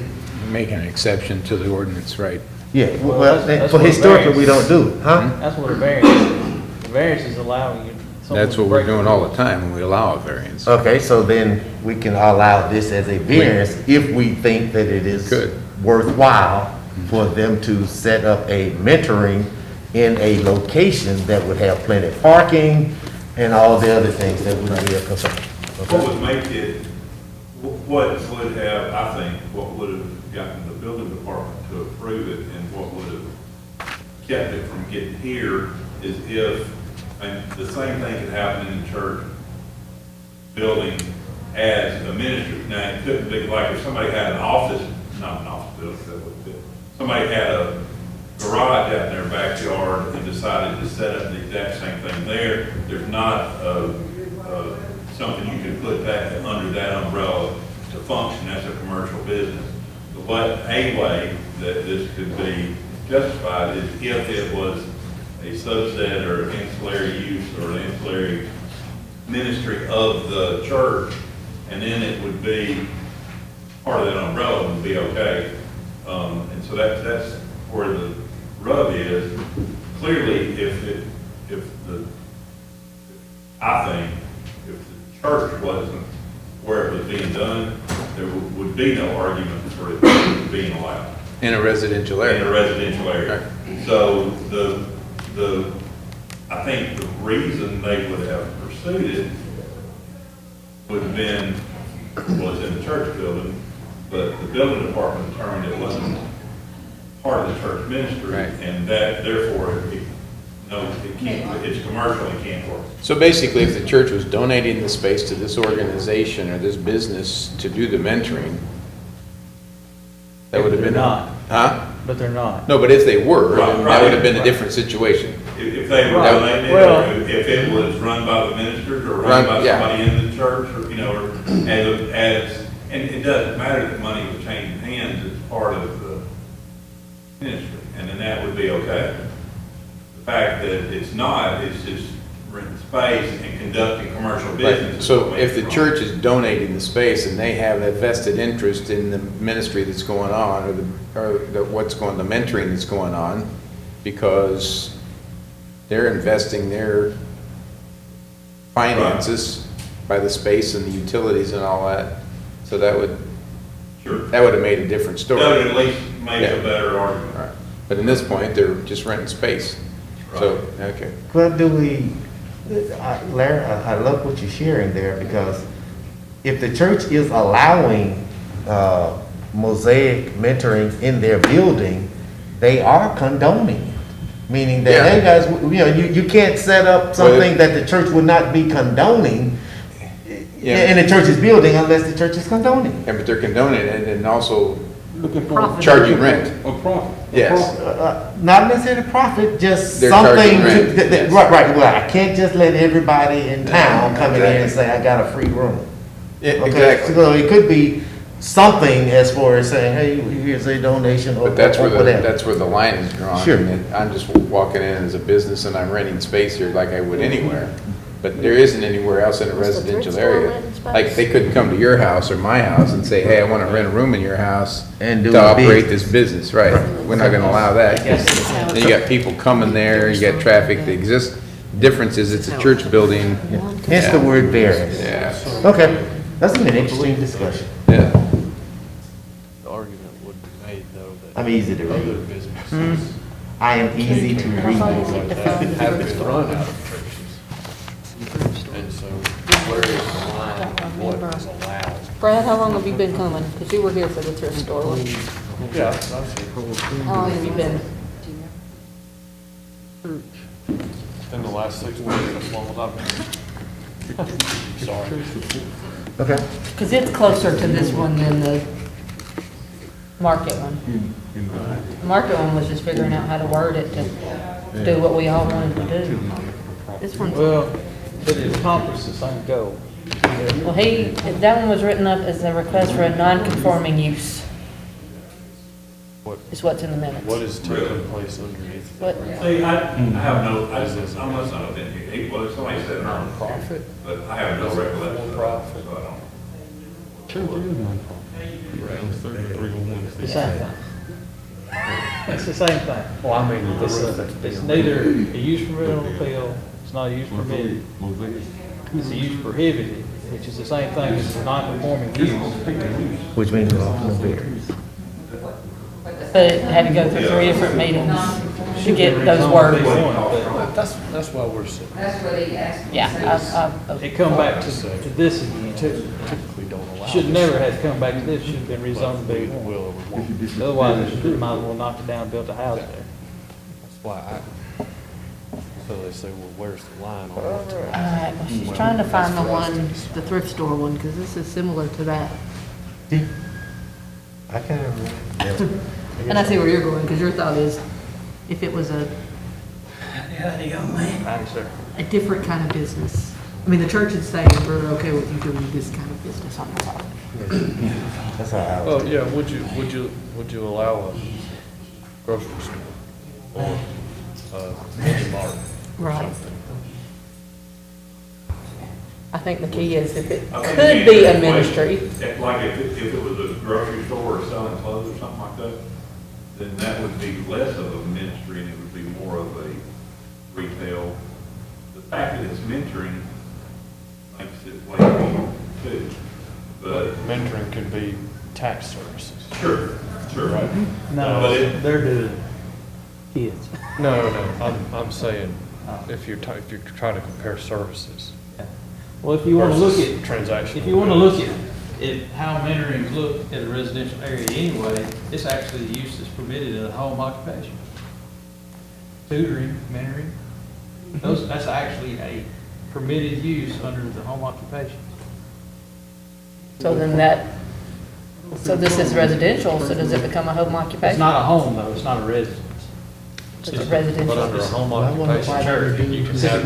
Make an exception to the ordinance, right? Yeah, Well, well, that's for what historically, we variance- don't do it, huh? That's what a variance is. The variance is allowing you. someone That's to what we're break doing all the time when we allow a variance. Okay, so then we can allow this as a variance if we think that it is Good. worthwhile for them to set up a mentoring in a location that would have plenty of parking and all the other things that would be a concern. What would make it, what would have, I think, what would have gotten the building department to approve it and what would have kept it from getting here is if, and the same thing could happen in the church building as a ministry. Now, it couldn't be like if somebody had an office, not an office building, that would fit. Somebody had garage out in their backyard and decided to set up the exact same thing there, there's not something you can put that under that umbrella to function as a commercial business. But a way that this could be justified is if it was a subset or ancillary use or an ancillary ministry of the church, and then it would be part of that umbrella would be okay. And so that's where the rub is. Clearly, I think if the church wasn't where it was being done, there would be no argument for it being allowed. In a residential In area. a residential area. So I think the reason they would have pursued it would have been, was in the church building, but the building department determined it wasn't part of the church ministry, Right. and that therefore, it can't, it's commercial, it can't work. So basically, if the church was donating the space to this organization or this business to do the mentoring, that would have been. They're not. Huh? But they're not. No, but if they were, then that would have been a Right. different situation. If they were Right. donating, Well- or if it was run by the ministers or Run- run by yeah. somebody in the church, or, or and it doesn't matter that money was changing hands, it's part of the ministry, and then that would be okay. The fact that it's not, it's just renting space and conducting commercial business. Right. So if the church is donating the space and they have that vested interest in the ministry that's going on, or the mentoring that's going on, because they're investing their finances by the space and the utilities and all that, so that would Sure. have made a different story. That would at least make a Yeah. better argument. Right. But in this point, they're just renting space. So, okay. Well, Larry, I love what you're sharing there, because if the church is allowing Mosaic mentoring in their building, they are condoning it. Meaning that, Yeah. hey guys, you can't set up something that the church would not be condoning in the church's building unless the church is condoning. Yeah, but they're condoning it and also Profit. charging rent. A profit. Yes. Not necessarily profit, just They're something charging rent, yes. right, well, I can't just let everybody in town come in here and say, I got a free room. Yeah, Okay, exactly. so it could be something as far as saying, hey, here's a donation or But that's where whatever. that's where the line is drawn. Sure. And I'm just walking in as a business and I'm renting space here like I would anywhere. But there isn't anywhere else in a Is the thrift residential store area. renting space? Like, they couldn't come to your house or my house and say, hey, I want to rent a room in your house And do to a operate business. this business, right? We're not gonna allow that. Then you got people coming there, you got traffic, the difference is it's a church building. Hence the word variance. Yeah, Okay, that's an interesting discussion. yeah. The argument would be made, though, that I'm easy to other read. businesses I am easy to read. have been run out of churches. And so where is the line of what is allowed? Brad, how long have you been coming? Because you were here for the thrift store one. Yeah, I've seen. How long have you been? In the last 6 months, as long as I've been. Sorry. Okay, Because it's closer to this one than the market one. The market one was just figuring out how to word it to do what we all wanted to do. This one's, Well, but it accomplishes the same goal. well, that one was written up as a request for a non-conforming use, What, is what's in the minutes. what is taking place underneath? What, See, I have no, unless I've been here, well, somebody said Nonprofit? but I have no recollection. Nonprofit. So I don't. The same thing. It's the same thing. Well, I mean, It's neither a use permitted on appeal, it's not a use permitted. It's a use prohibited, which is the same thing as a non-conforming use. which means no variance. but it had to go through 3 different meetings to get those words. That's why we're sitting. That's what he asked. Yeah, It come back to this again. Typically don't allow. Should never have come back to this, should have been rezoned to We B1. will or we won't. Otherwise, they might as well knock it down and build a house there. That's why so they say, well, where's the line on it? All right, well, she's trying to find the one, the thrift store one, because this is similar to that. I can't remember. And I see where you're going, because your thought is if it was Howdy, sir. a different kind of business. I mean, the church would say, we're okay with you doing this kind of business on the property. That's how I Well, was. yeah, would you allow a grocery store or a mini mart or Right. something? I think the key is if it I think could the be a answer is ministry. Like if it was a grocery store or selling clothes or something like that, then that would be less of a ministry and it would be more of a retail. The fact that it's mentoring makes it way more too. But Mentoring could be tax services. sure, Right. No, But it- they're doing kids. No, I'm saying, if you're trying to compare services. Well, if you want to look versus at, transactional. if you want to look at how mentorings look at a residential area anyway, it's actually the use that's permitted in a home occupation. Tutoring, mentoring, that's actually a permitted use under the home occupation. So then so this is residential, so does it become a home occupation? It's not a home though, it's not a residence. It's a residential. But under a home occupation, Church. you can have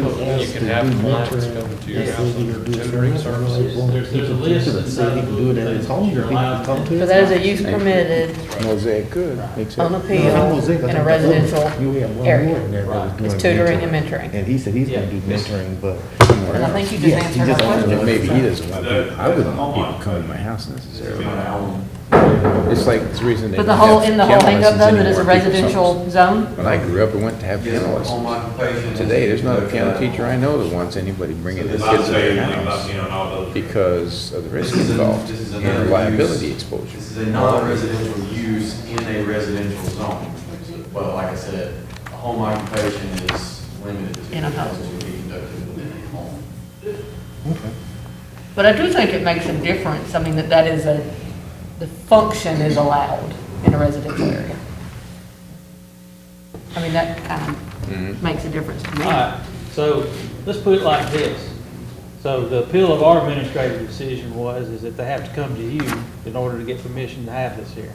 clients coming to your house under tutoring services. There's a list that Say he can do it in his home, you're if he can come to So his that is house. a use permitted Mosaic could, on except, appeal in a residential You have one area. more in there that was doing It's tutoring mentoring. and mentoring. And he said he's gonna do Yeah. mentoring, but. And I think you just Yes, he answered just our question. answered. maybe he doesn't want people, I wouldn't want people coming to my house necessarily. It's like the reason they. But the don't whole, have in the whole piano hang up lessons though, that is a anymore. People residential zone? When I grew up, I went to have Yes, piano home lessons. occupation. Today, there's not a piano teacher I know that wants anybody bringing their I'd kids to say their anything about, house all those. because of the risk This is involved this is and another the liability use. exposure. This is a non-residential use in a residential zone. But like I said, a home occupation is limited to In a home. business to be conducted within a home. But I do think it makes a difference. I mean, that is the function is allowed in a residential area. I mean, that kind of makes a difference to me. All right, so let's put it like this. So the appeal of our administrative decision is that they have to come to you in order to get permission to have this here.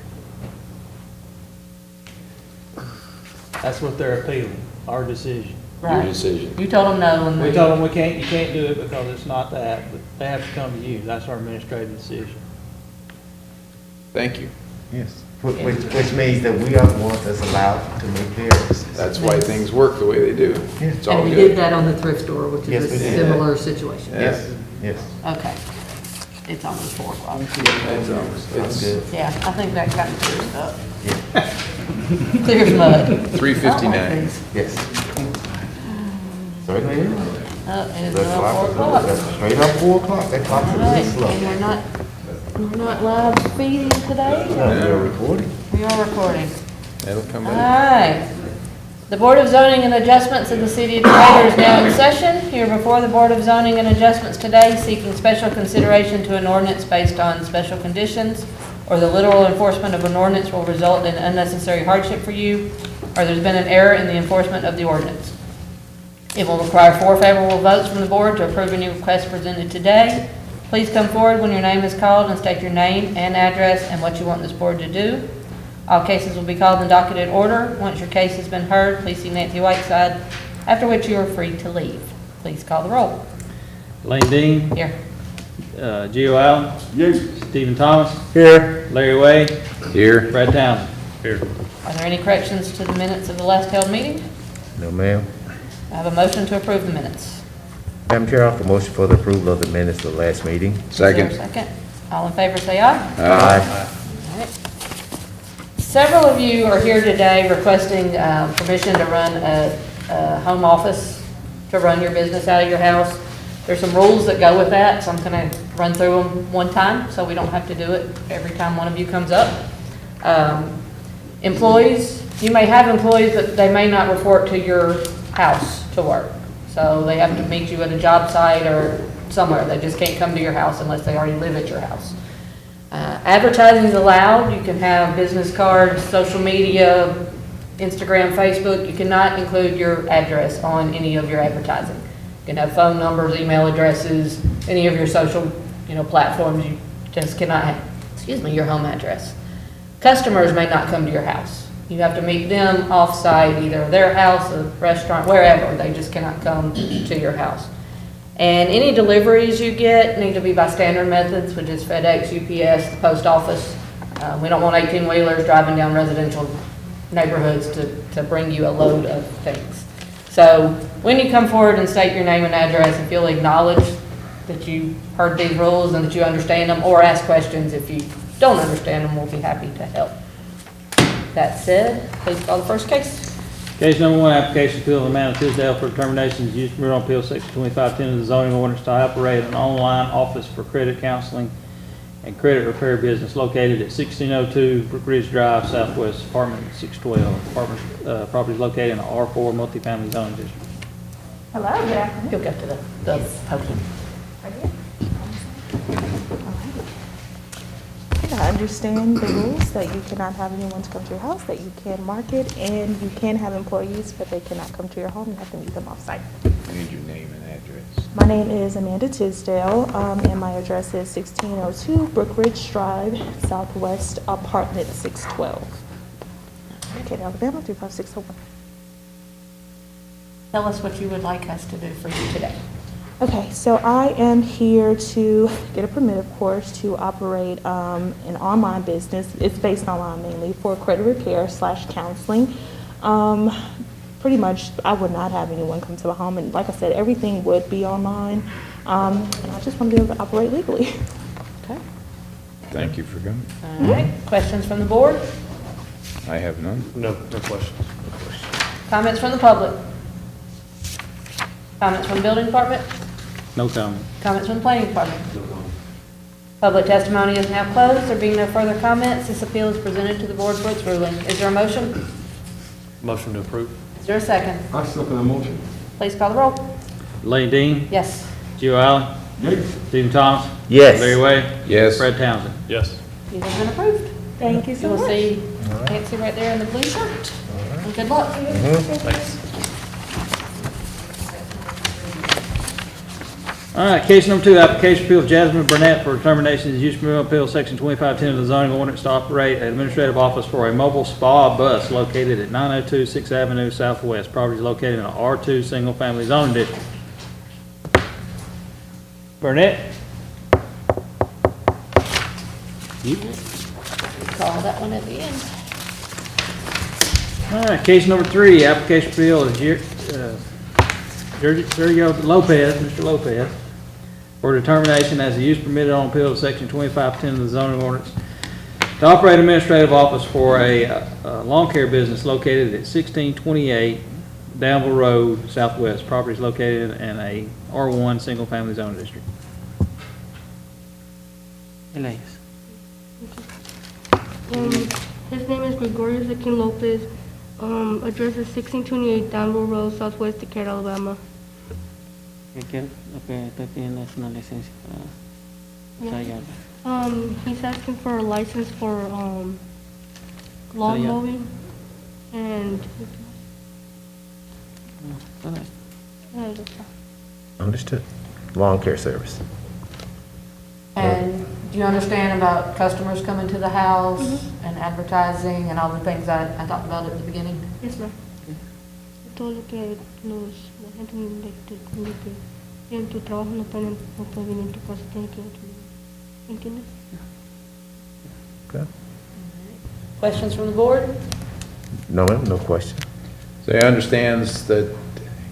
That's what they're appealing, our decision. Your Right. decision. You told them no and We they. told them you can't do it because it's not that, but they have to come to you. That's our administrative decision. Thank you. Yes. Which means that we are the ones that's allowed to make variances. That's why things work the way they do. Yeah. It's all And we did good. that on the thrift store, which Yes, is a we did. similar situation. Yes, yes. Okay. It's almost 4 o'clock. It's, I'm it's good. Yeah, I think that kind of clears it up. Clears mud. 3:59. Yes. Certainly is. It is That's now 4 o'clock. That's straight up 4 o'clock. That clock's All a right, little slow. and we're not live feeding today? No, we're recording. We are recording. That'll come All in. right. The Board of Zoning and Adjustments of the City of Decatur is now in session. Here before the Board of Zoning and Adjustments today, seeking special consideration to an ordinance based on special conditions, or the literal enforcement of an ordinance will result in unnecessary hardship for you, or there's been an error in the enforcement of the ordinance. It will require 4 favorable votes from the board to approve any request presented today. Please come forward when your name is called and state your name and address and what you want this board to do. All cases will be called in docketed order. Once your case has been heard, please see Nancy Whiteside, after which you are free to leave. Please call the roll. Lane Dean, Here. Gio Allen. Yes. Stephen Thomas. Here. Larry Wade. Here. Brad Townsend. Here. Are there any corrections to the minutes of the last held meeting? No, ma'am. I have a motion to approve the minutes. Madam Chair, I offer motion for the approval of the minutes of the last meeting. Is there a Second. second? All in favor, say aye. Aye. All right. Several of you are here today requesting permission to run a home office, to run your business out of your house. There's some rules that go with that, so I'm going to run through them one time, so we don't have to do it every time one of you comes up. Employees, you may have employees, but they may not report to your house to work. So they have to meet you at a job site or somewhere. They just can't come to your house unless they already live at your house. Advertising is allowed. You can have business cards, social media, Instagram, Facebook. You cannot include your address on any of your advertising. You can have phone numbers, email addresses, any of your social, platforms. You just cannot have, your home address. Customers may not come to your house. You have to meet them off-site, either their house, a restaurant, wherever. They just cannot come to your house. And any deliveries you get need to be by standard methods, which is FedEx, UPS, the post office. We don't want 18-wheelers driving down residential neighborhoods to bring you a load of things. So when you come forward and state your name and address, if you'll acknowledge that you heard these rules and that you understand them, or ask questions if you don't understand them, we'll be happy to help. That said, please call the first case. Case number one, application appeal of the man of Tisdale for determination of use permit on appeal section 2510 of the zoning ordinance to operate an online office for credit counseling and credit repair business located at 1602 Brook Ridge Drive, Southwest, apartment 612. Apartment, property located in the R4 multifamily zoning district. Hello, good afternoon. You'll get to the podium. Right here. I understand the rules that you cannot have anyone to come to your house, that you can market, and you can have employees, but they cannot come to your home. You have to meet them off-site. Need your name and address. My name is Amanda Tisdale, and my address is 1602 Brook Ridge Drive, Southwest, apartment 612. Okay, Alabama 35601. Tell us what you would like us to do for you today. Okay, so I am here to get a permit, of course, to operate an online business. It's based online mainly for credit repair / counseling. Pretty much, I would not have anyone come to my home, and like I said, everything would be online. And I just want to be able to operate legally. Okay. Thank you for coming. All right. Questions from the board? I have none. No questions. Comments from the public? Comments from the building department? No comment. Comments from the planning department? Public testimony is now closed. There being no further comments, this appeal is presented to the board for its ruling. Is there a motion? Motion to approve? Is there a second? I second the motion. Please call the roll. Lane Dean, Yes. Joe Allen, Yes. Stephen Thomas, Yes. Larry Way, Yes. Fred Townsend. Yes. These have been approved. Thank you You so will much. see Nancy right there in the blue shirt. And good luck. Thanks. All right, case number two, application appeal of Jasmine Burnett for determination of use permit on appeal section 2510 of the zoning ordinance to operate an administrative office for a mobile spa bus located at 902 6th Avenue Southwest. Property is located in an R2 single-family zoning district. Burnett? Call that one at the end. All right, case number three, application appeal of Sergio Lopez, Mr. Lopez, for determination as the use permitted on appeal of section 2510 of the zoning ordinance to operate administrative office for a lawn care business located at 1628 Danville Road, Southwest. Property is located in a R1 single-family zoning district. Elias. His name is Gregorio Zequin Lopez. Address is 1628 Danville Road, Southwest Decatur, Alabama. He's asking for a license for lawn mowing and Understood. Lawn care service. And do you understand about customers coming to the house and advertising and all the things I talked about at the beginning? Yes, ma'am. Todo lo que la gente que tienen tu trabajo no pueden venir en tu casa, tienen que ir a tu lugar. ¿Entiendes? Okay. Questions from the board? No, ma'am, no question. So he understands that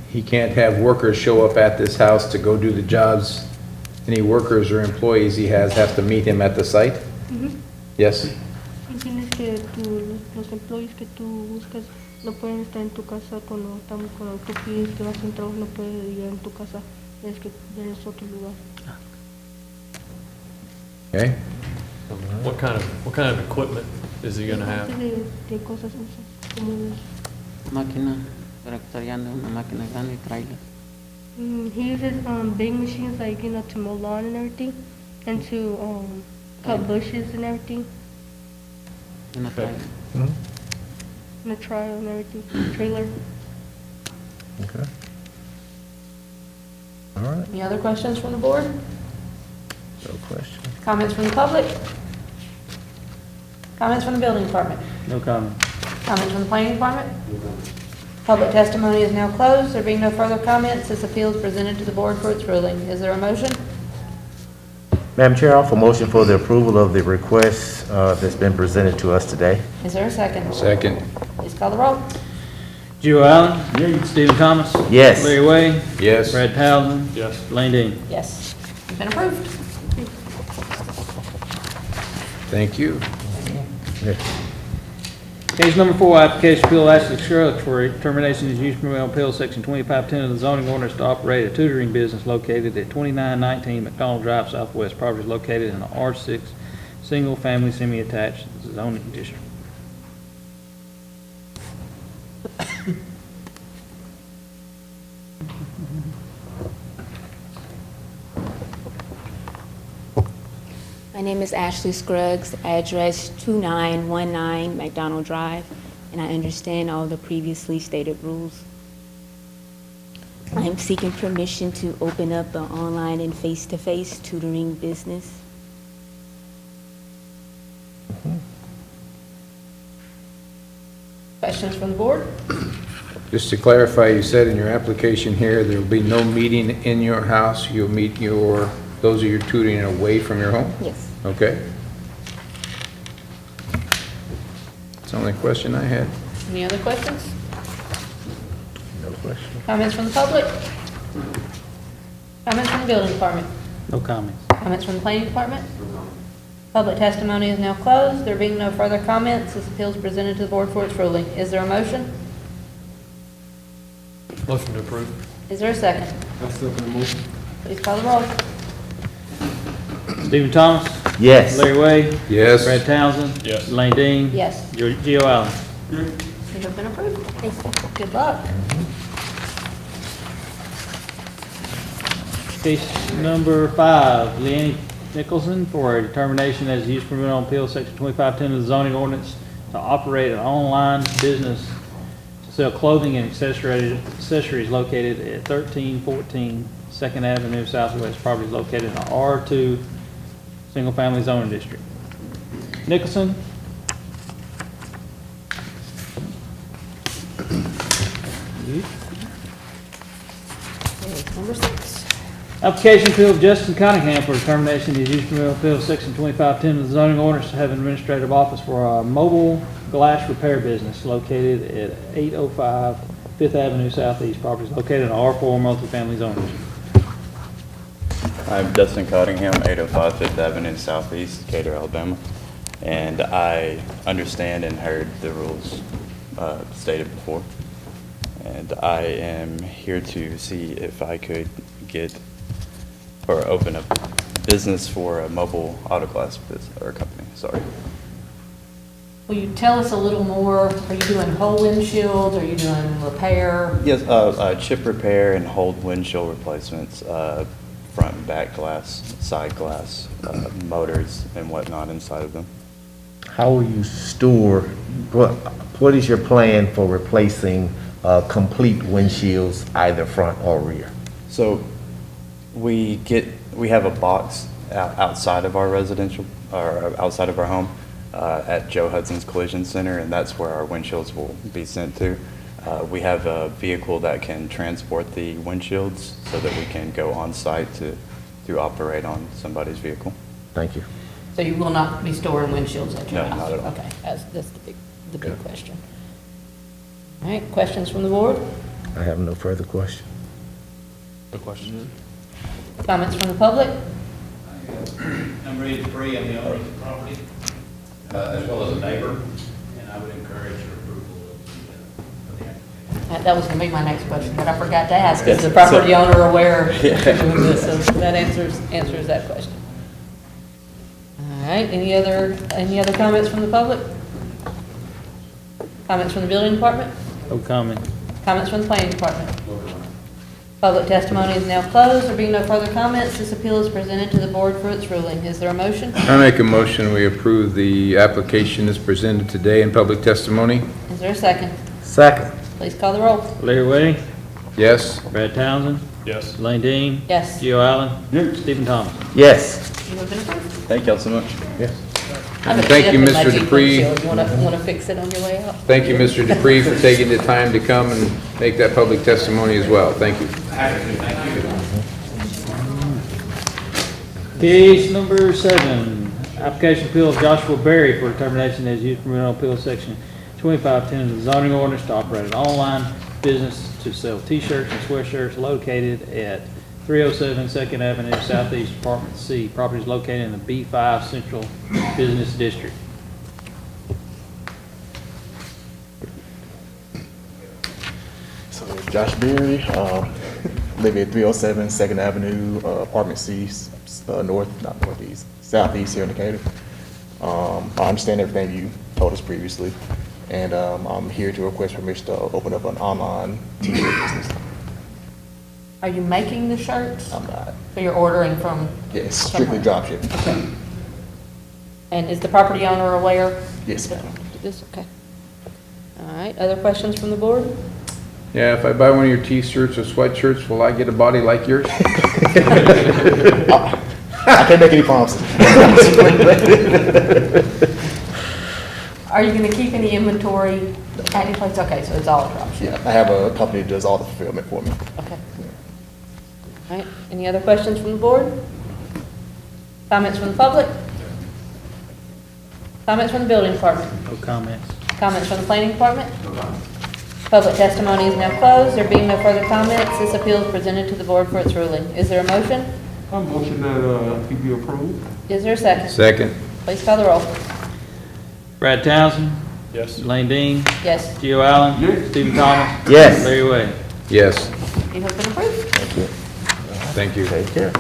he can't have workers show up at this house to go do the jobs. Any workers or employees he has have to meet him at the site? Yes? ¿Entiendes que los empleados que tú buscas no pueden estar en tu casa cuando tú pides que vas a un trabajo, no puedes ir en tu casa, tienes que ir a otro lugar? Okay. What kind of equipment is he gonna have? De cosas como Máquina, tractoriando una máquina grande y trailer. he uses big machines like to mow lawn and everything, and to cut bushes and everything, Una trailer. and a trailer and everything, trailer. Okay. All right, Any other questions from the board? no question. Comments from the public? Comments from the building department? No comment. Comments from the planning department? Public testimony is now closed. There being no further comments, this appeal is presented to the board for its ruling. Is there a motion? Madam Chair, I offer motion for the approval of the request that's been presented to us today. Is there a second? Second. Please call the roll. Joe Allen? Stephen Thomas? Yes. Larry Way? Yes. Brad Townsend? Yes. Lane Dean? Yes. It's been approved. Thank you. Case number 4, application appeal Ashley Scruggs for termination of use permit on appeal section 2510 of the zoning ordinance to operate a tutoring business located at 2919 McDonald Drive Southwest. Property is located in the R6 single family semi-attached zoning district. My name is Ashley Scruggs, address 2919 McDonald Drive, and I understand all the previously stated rules. I am seeking permission to open up an online and face-to-face tutoring business. Questions from the board? Just to clarify, you said in your application here, there will be no meeting in your house. You'll meet those are your tutoring away from your home? Yes. Okay. That's the only question I had. Any other questions? No question. Comments from the public? Comments from the building department? No comments. Comments from the planning department? Public testimony is now closed. There being no further comments, this appeal is presented to the board for its ruling. Is there a motion? Motion to approve. Is there a second? I second the motion. Please call the roll. Stephen Thomas? Yes. Larry Way? Yes. Brad Townsend? Yes. Lane Dean? Yes. Gio Allen? You have been approved. Good luck. Case number 5, Leanne Nicholson for a determination as use permit on appeal section 2510 of the zoning ordinance to operate an online business to sell clothing and accessories located at 1314 2nd Avenue Southwest. Property is located in the R2 Single Family Zoning District. Nicholson? Case number 6. Application appeal of Justin Cunningham for determination of use permit appeal section 2510 of the zoning ordinance to have an administrative office for a mobile glass repair business located at 805 5th Avenue Southeast. Property is located in R4 multifamily zoning district. I'm Justin Cottingham, 805 5th Avenue Southeast, Decatur, Alabama. And I understand and heard the rules stated before. And I am here to see if I could get or open a business for a mobile auto glass business or company, sorry. Will you tell us a little more? Are you doing whole windshields? Are you doing repair? Yes, chip repair and hold windshield replacements, front and back glass, side glass, motors and whatnot inside of them. How will you store, what is your plan for replacing complete windshields, either front or rear? So we have a box outside of our residential, or outside of our home, at Joe Hudson's Collision Center, and that's where our windshields will be sent to. We have a vehicle that can transport the windshields so that we can go on site to operate on somebody's vehicle. Thank you. So you will not be storing windshields at your No, house? not at all. Okay, that's the big question. All right, questions from the board? I have no further questions. No questions. Comments from the public? Number 83, I'm the owner of the property, as well as a neighbor, and I would encourage your approval of the application. That was going to be my next question, but I forgot to ask. Is the property owner aware of doing this? So that answers that question. All right, any other comments from the public? Comments from the building department? No comment. Comments from the planning department? Public testimony is now closed. There being no further comments, this appeal is presented to the board for its ruling. Is there a motion? I make a motion, we approve the application as presented today in public testimony. Is there a second? Second. Please call the roll. Larry Way? Yes. Brad Townsend? Yes. Lane Dean? Yes. Gio Allen? Stephen Thomas? Yes. You have been approved. Thank y'all so much. Yes. I bet Thank you, Jeff can Mr. make Dupree. windshield. Want to fix it on your way out? Thank you, Mr. Dupree, for taking the time to come and make that public testimony as well. Thank you. Thank you. Case number 7, application appeal of Joshua Berry for termination as use permit on appeal section 2510 of the zoning ordinance to operate an online business to sell t-shirts and sweatshirts located at 307 2nd Avenue Southeast, Apartment C. Property is located in the B5 Central Business District. So Josh Berry, live at 307 2nd Avenue, Apartment C, not northeast, southeast here in Decatur. I understand everything you told us previously, and I'm here to request permission to open up an online t-shirt business. Are you making the shirts? I'm not. So you're ordering from? Yes, strictly drop shipping. Okay. And is the property owner aware? Yes, ma'am. This, okay. All right, other questions from the board? Yeah, if I buy one of your t-shirts or sweatshirts, will I get a body like yours? I can't make any promises. Are you going to keep any inventory at your place? Okay, so it's all drop ship. Yeah, I have a company that does all the fulfillment for me. Okay. All right, any other questions from the board? Comments from the public? Comments from the building department? No comments. Comments from the planning department? Public testimony is now closed. There being no further comments, this appeal is presented to the board for its ruling. Is there a motion? I motion that he be approved. Is there a second? Second. Please call the roll. Brad Townsend. Yes. Elaine Dean. Yes. Gio Allen. Yes. Stephen Thomas. Yes. Larry Wade. Yes. You have been approved. Thank you. Take care.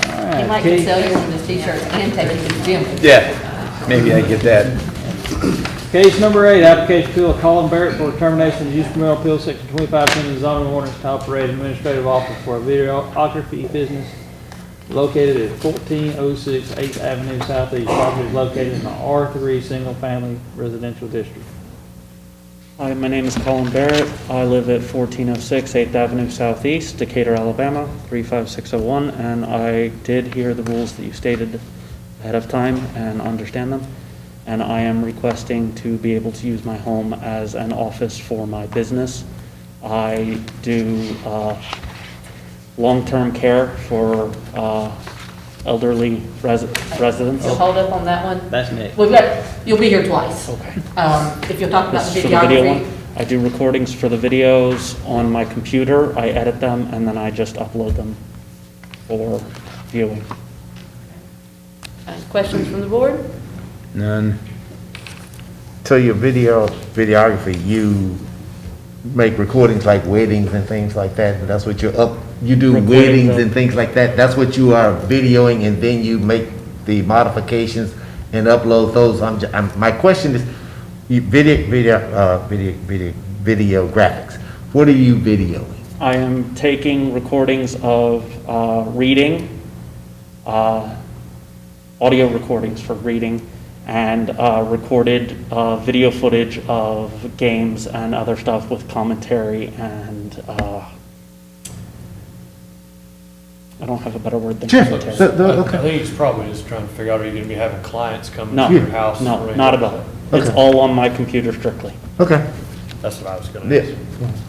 All You right, might case- can sell yours in this t-shirt and take it to the gym. Yeah, maybe I get that. Case number 8, application appeal of Colin Barrett for termination of use permit on appeal section 2510 of the zoning ordinance to operate administrative office for a videography business located at 1406 8th Avenue Southeast. Property is located in the R3 Single Family Residential District. Hi, my name is Colin Barrett. I live at 1406 8th Avenue Southeast, Decatur, Alabama, 35601, and I did hear the rules that you stated ahead of time and understand them. And I am requesting to be able to use my home as an office for my business. I do long-term care for elderly residents. You'll hold up on that one. That's Nick. You'll be here twice. Okay. If you'll talk about This the is for the video videography. one. I do recordings for the videos on my computer. I edit them and then I just upload them for viewing. Questions from the board? None. So your videography, you make recordings like weddings and things like that, and that's what you do Recording weddings the- and things like that, that's what you are videoing, and then you make the modifications and upload those. My question is, video graphics, what are you videoing? I am taking recordings of reading, audio recordings for reading, and recorded video footage of games and other stuff with commentary and I don't have a better word than commentary. I think he's probably just trying to figure out, are you going to be having clients coming No, to your house? or no, anything not at like all. that? It's all on my computer strictly. Okay. That's what I was going to Yes. ask.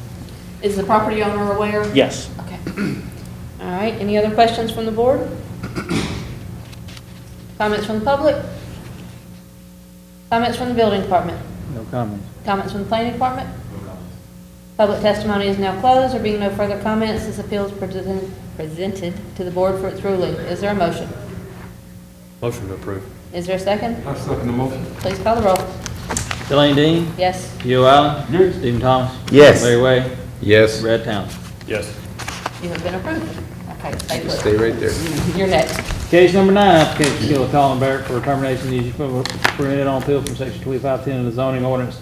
Is the property owner aware? Yes. Okay. All right, any other questions from the board? Comments from the public? Comments from the building department? No comments. Comments from the planning department? Public testimony is now closed. There being no further comments, this appeal is presented to the board for its ruling. Is there a motion? Motion to approve. Is there a second? I second the motion. Please call the roll. Elaine Dean. Yes. Gio Allen. Yes. Stephen Thomas. Yes. Larry Wade. Yes. Brad Townsend. Yes. You have been approved. Okay, stay put. Stay right there. You're next. Case number 9, application appeal of Colin Barrett for termination of use permitted on appeal from section 2510 of the zoning ordinance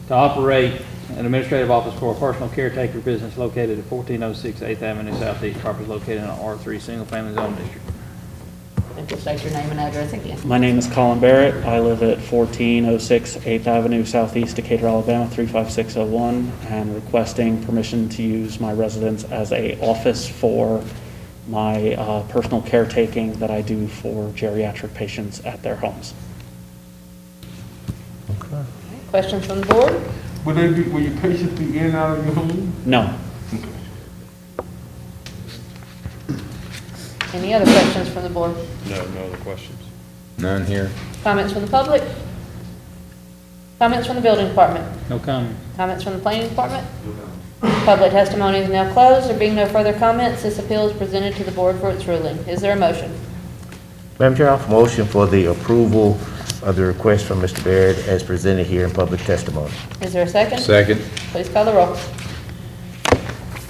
to operate an administrative office for a personal caretaker business located at 1406 8th Avenue Southeast. Property is located in an R3 Single Family Zone District. And just state your name and address again. My name is Colin Barrett. I live at 1406 8th Avenue Southeast, Decatur, Alabama, 35601, and requesting permission to use my residence as a office for my personal caretaking that I do for geriatric patients at their homes. Questions from the board? Will your patients be in and out of your home? No. Any other questions from the board? No other questions. None here. Comments from the public? Comments from the building department? No comment. Comments from the planning department? Public testimony is now closed. There being no further comments, this appeal is presented to the board for its ruling. Is there a motion? Madam Chair, I offer motion for the approval of the request from Mr. Barrett as presented here in public testimony. Is there a second? Second. Please call the roll.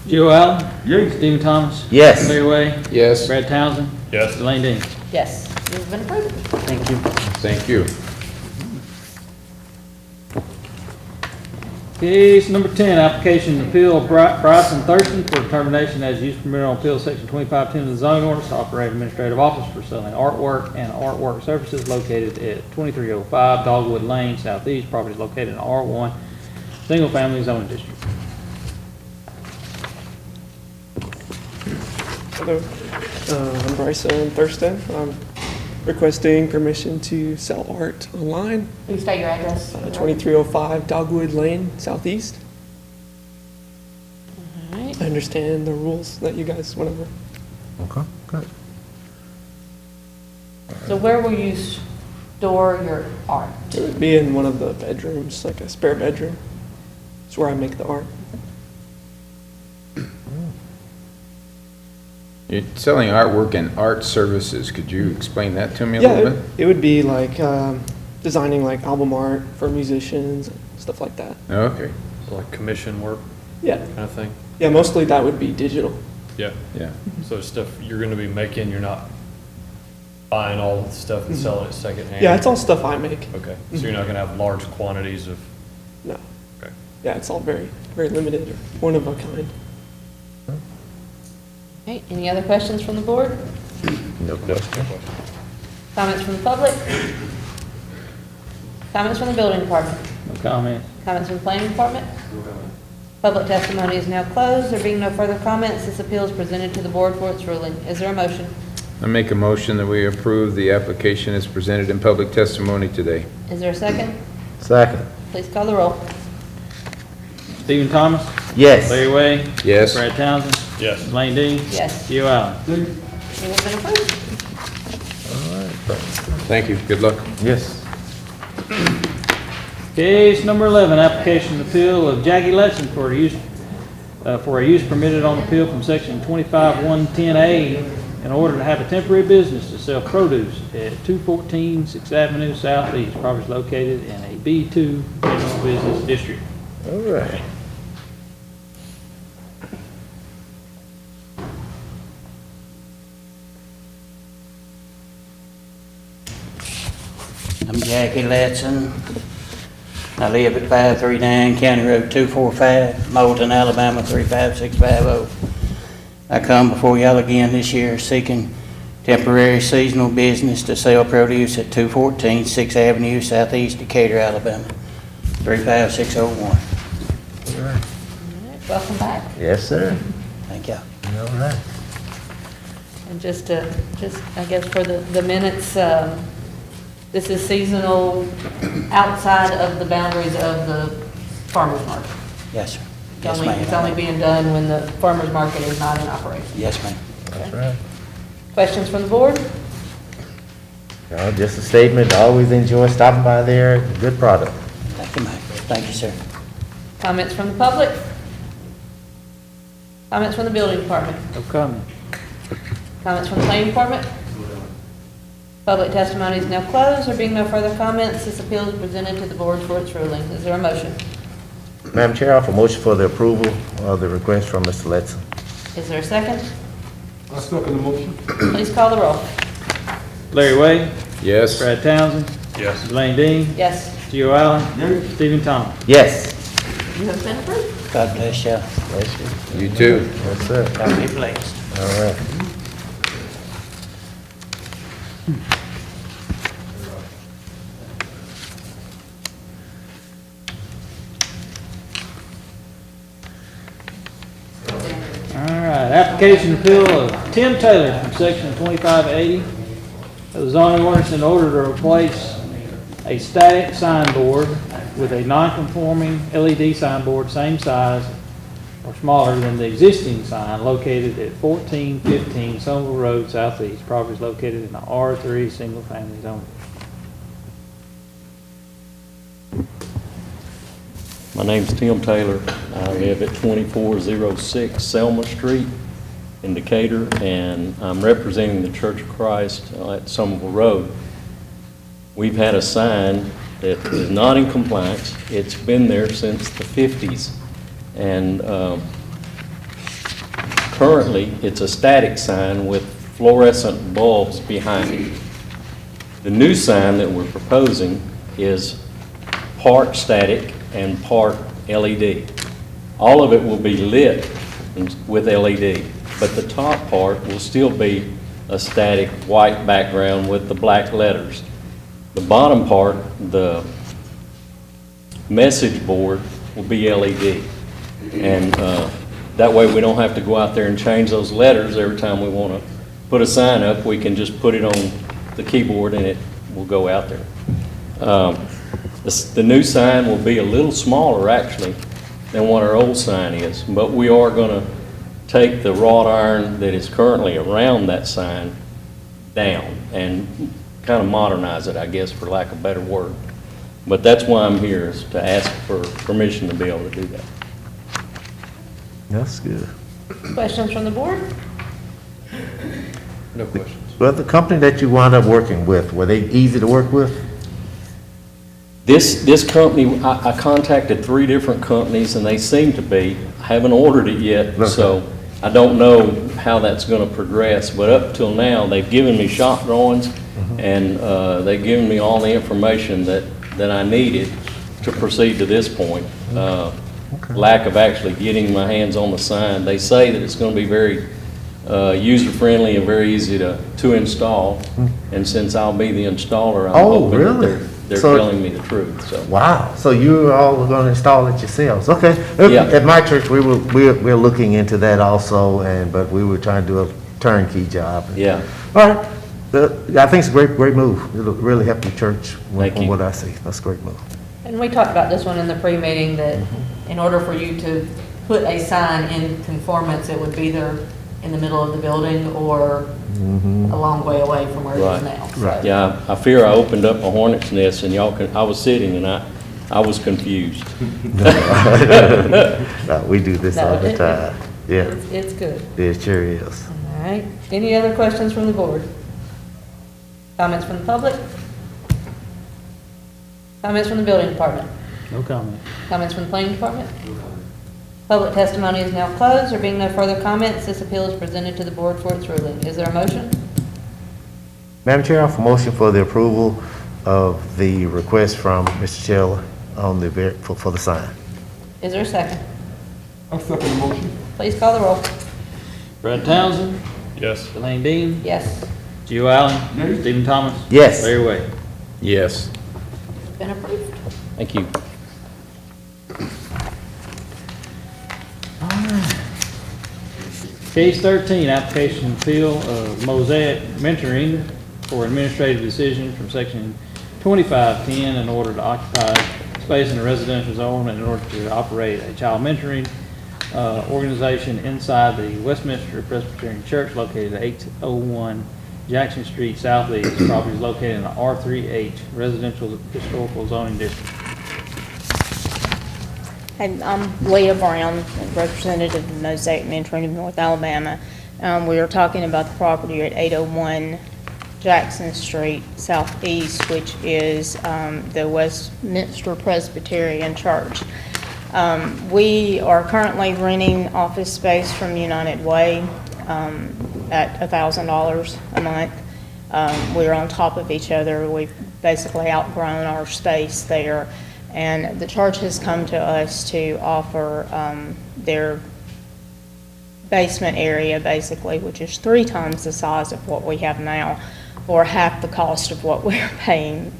Joe Allen? Yes. Stephen Thomas? Yes. Larry Way? Yes. Brad Townsend? Yes. Elaine Dean? Yes, you've been approved. Thank you. Thank you. Case number 10, application to appeal Bryson Thurston for determination as use permitted on appeal section 2510 of the zoning ordinance to operate administrative office for selling artwork and artwork services located at 2305 Dogwood Lane Southeast. Property is located in R1, single family zoning district. Hello, I'm Bryson Thurston. I'm requesting permission to sell art online. Please state your address. 2305 Dogwood Lane, Southeast. All right. I understand the rules that you guys went over. Okay, good. So where will you store your art? It would be in one of the bedrooms, like a spare bedroom. It's where I make the art. You're selling artwork and art services. Could you explain that to me a Yeah, little bit? it would be like designing like album art for musicians and stuff like that. Okay. So like commission work Yeah, kind of thing? yeah, mostly that would be digital. Yeah. Yeah. So stuff you're gonna be making, you're not buying all the stuff and selling it secondhand? Yeah, it's all stuff I make. Okay, so you're not gonna have large quantities of, No. okay. Yeah, it's all very, very limited or one of a kind. Okay, any other questions from the board? No question. Comments from the public? Comments from the building department? No comment. Comments from the planning department? Public testimony is now closed. There being no further comments, this appeal is presented to the board for its ruling. Is there a motion? I make a motion that we approve the application as presented in public testimony today. Is there a second? Second. Please call the roll. Stephen Thomas? Yes. Larry Way? Yes. Brad Townsend? Yes. Elaine Dean? Yes. Joe Allen? You have been approved. Thank you. Good luck. Yes. Case number 11, application and appeal of Jackie Letson for a use permitted on appeal from section 25110A in order to have a temporary business to sell produce at 214 6th Avenue Southeast. Property is located in a B2 general business district. All right. I'm Jackie Letson. I live at 539 County Road 245, Moulton, Alabama 35650. I come before y'all again this year seeking temporary seasonal business to sell produce at 214 6th Avenue Southeast, Decatur, Alabama 35601. All right. Welcome back. Yes, sir. Thank you. All right. And just I guess for the minutes, this is seasonal outside of the boundaries of the farmer's market. Yes, sir. Yes, It's ma'am. only being done when the farmer's market is not in operation. Yes, ma'am. That's right. Questions from the board? No, just a statement. Always enjoy stopping by there. Good product. Thank you, ma'am. Thank you, sir. Comments from the public? Comments from the building department? No comment. Comments from the planning department? Public testimony is now closed. There being no further comments, this appeal is presented to the board for its ruling. Is there a motion? Madam Chair, I offer motion for the approval of the request from Mr. Letson. Is there a second? I second the motion. Please call the roll. Larry Way? Yes. Brad Townsend? Yes. Elaine Dean? Yes. Joe Allen? Yes. Stephen Thomas? Yes. You have been approved. God bless you. Bless you. You too. Yes, sir. God be blessed. All right. All right, application appeal of Tim Taylor from section 2580 of the zoning ordinance in order to replace a static signboard with a non-conforming LED signboard same size or smaller than the existing sign located at 1415 Somerville Road Southeast. Property is located in the R3 single family zone. My name's Tim Taylor. I live at 2406 Selma Street in Decatur, and I'm representing the Church of Christ at Somerville Road. We've had a sign that is not in compliance. It's been there since the 50s. And currently, it's a static sign with fluorescent bulbs behind it. The new sign that we're proposing is part static and part LED. All of it will be lit with LED, but the top part will still be a static white background with the black letters. The bottom part, the message board, will be LED. And that way we don't have to go out there and change those letters every time we want to put a sign up. We can just put it on the keyboard and it will go out there. The new sign will be a little smaller actually than what our old sign is, but we are going to take the wrought iron that is currently around that sign down and kind of modernize it, I guess, for lack of a better word. But that's why I'm here, is to ask for permission to be able to do that. That's good. Questions from the board? No questions. Well, the company that you wound up working with, were they easy to work with? This company, I contacted 3 different companies and they seem to be. I haven't ordered it yet, Okay. so I don't know how that's going to progress. But up till now, they've given me shop drawings and they've given me all the information that I needed to proceed to this point. Lack of actually getting my hands on the sign. They say that it's going to be very user-friendly and very easy to install. And since I'll be the installer, I'm hoping that they're telling me the truth. So. Wow, so you all are going to install it yourselves? Okay. Yeah. At my church, we're looking into that also, but we were trying to do a turnkey job. Yeah. All right. I think it's a great move. It'll really help your church from what I see. That's a great move. And we talked about this one in the pre-meeting, that in order for you to put a sign in conformance, it would be either in the middle of the building or a long way away from where it is now. Right. Yeah, I fear I opened up a hornet's nest and I was sitting and I was confused. No, we do this all the time. Yeah. It's good. It sure is. All right. Any other questions from the board? Comments from the public? Comments from the building department? No comment. Comments from the planning department? Public testimony is now closed. There being no further comments, this appeal is presented to the board for its ruling. Is there a motion? Madam Chair, I offer motion for the approval of the request from Mr. Shell on for the sign. Is there a second? I'll second the motion. Please call the roll. Brad Townsend. Yes. Elaine Dean. Yes. Gio Allen. Stephen Thomas. Yes. Larry Wade. Yes. Been approved. Thank you. Case 13, application appeal of Mosaic Mentoring for administrative decision from section 2510 in order to occupy space in a residential zone in order to operate a child mentoring organization inside the Westminster Presbyterian Church located at 801 Jackson Street Southeast. Property is located in the R3H Residential Historical Zoning District. I'm Leah Brown, representative of Mosaic Mentoring of North Alabama. We are talking about the property at 801 Jackson Street Southeast, which is the Westminster Presbyterian Church. We are currently renting office space from United Way at $1,000 a month. We're on top of each other. We've basically outgrown our space there. And the church has come to us to offer their basement area, basically, which is 3 times the size of what we have now, for half the cost of what we're paying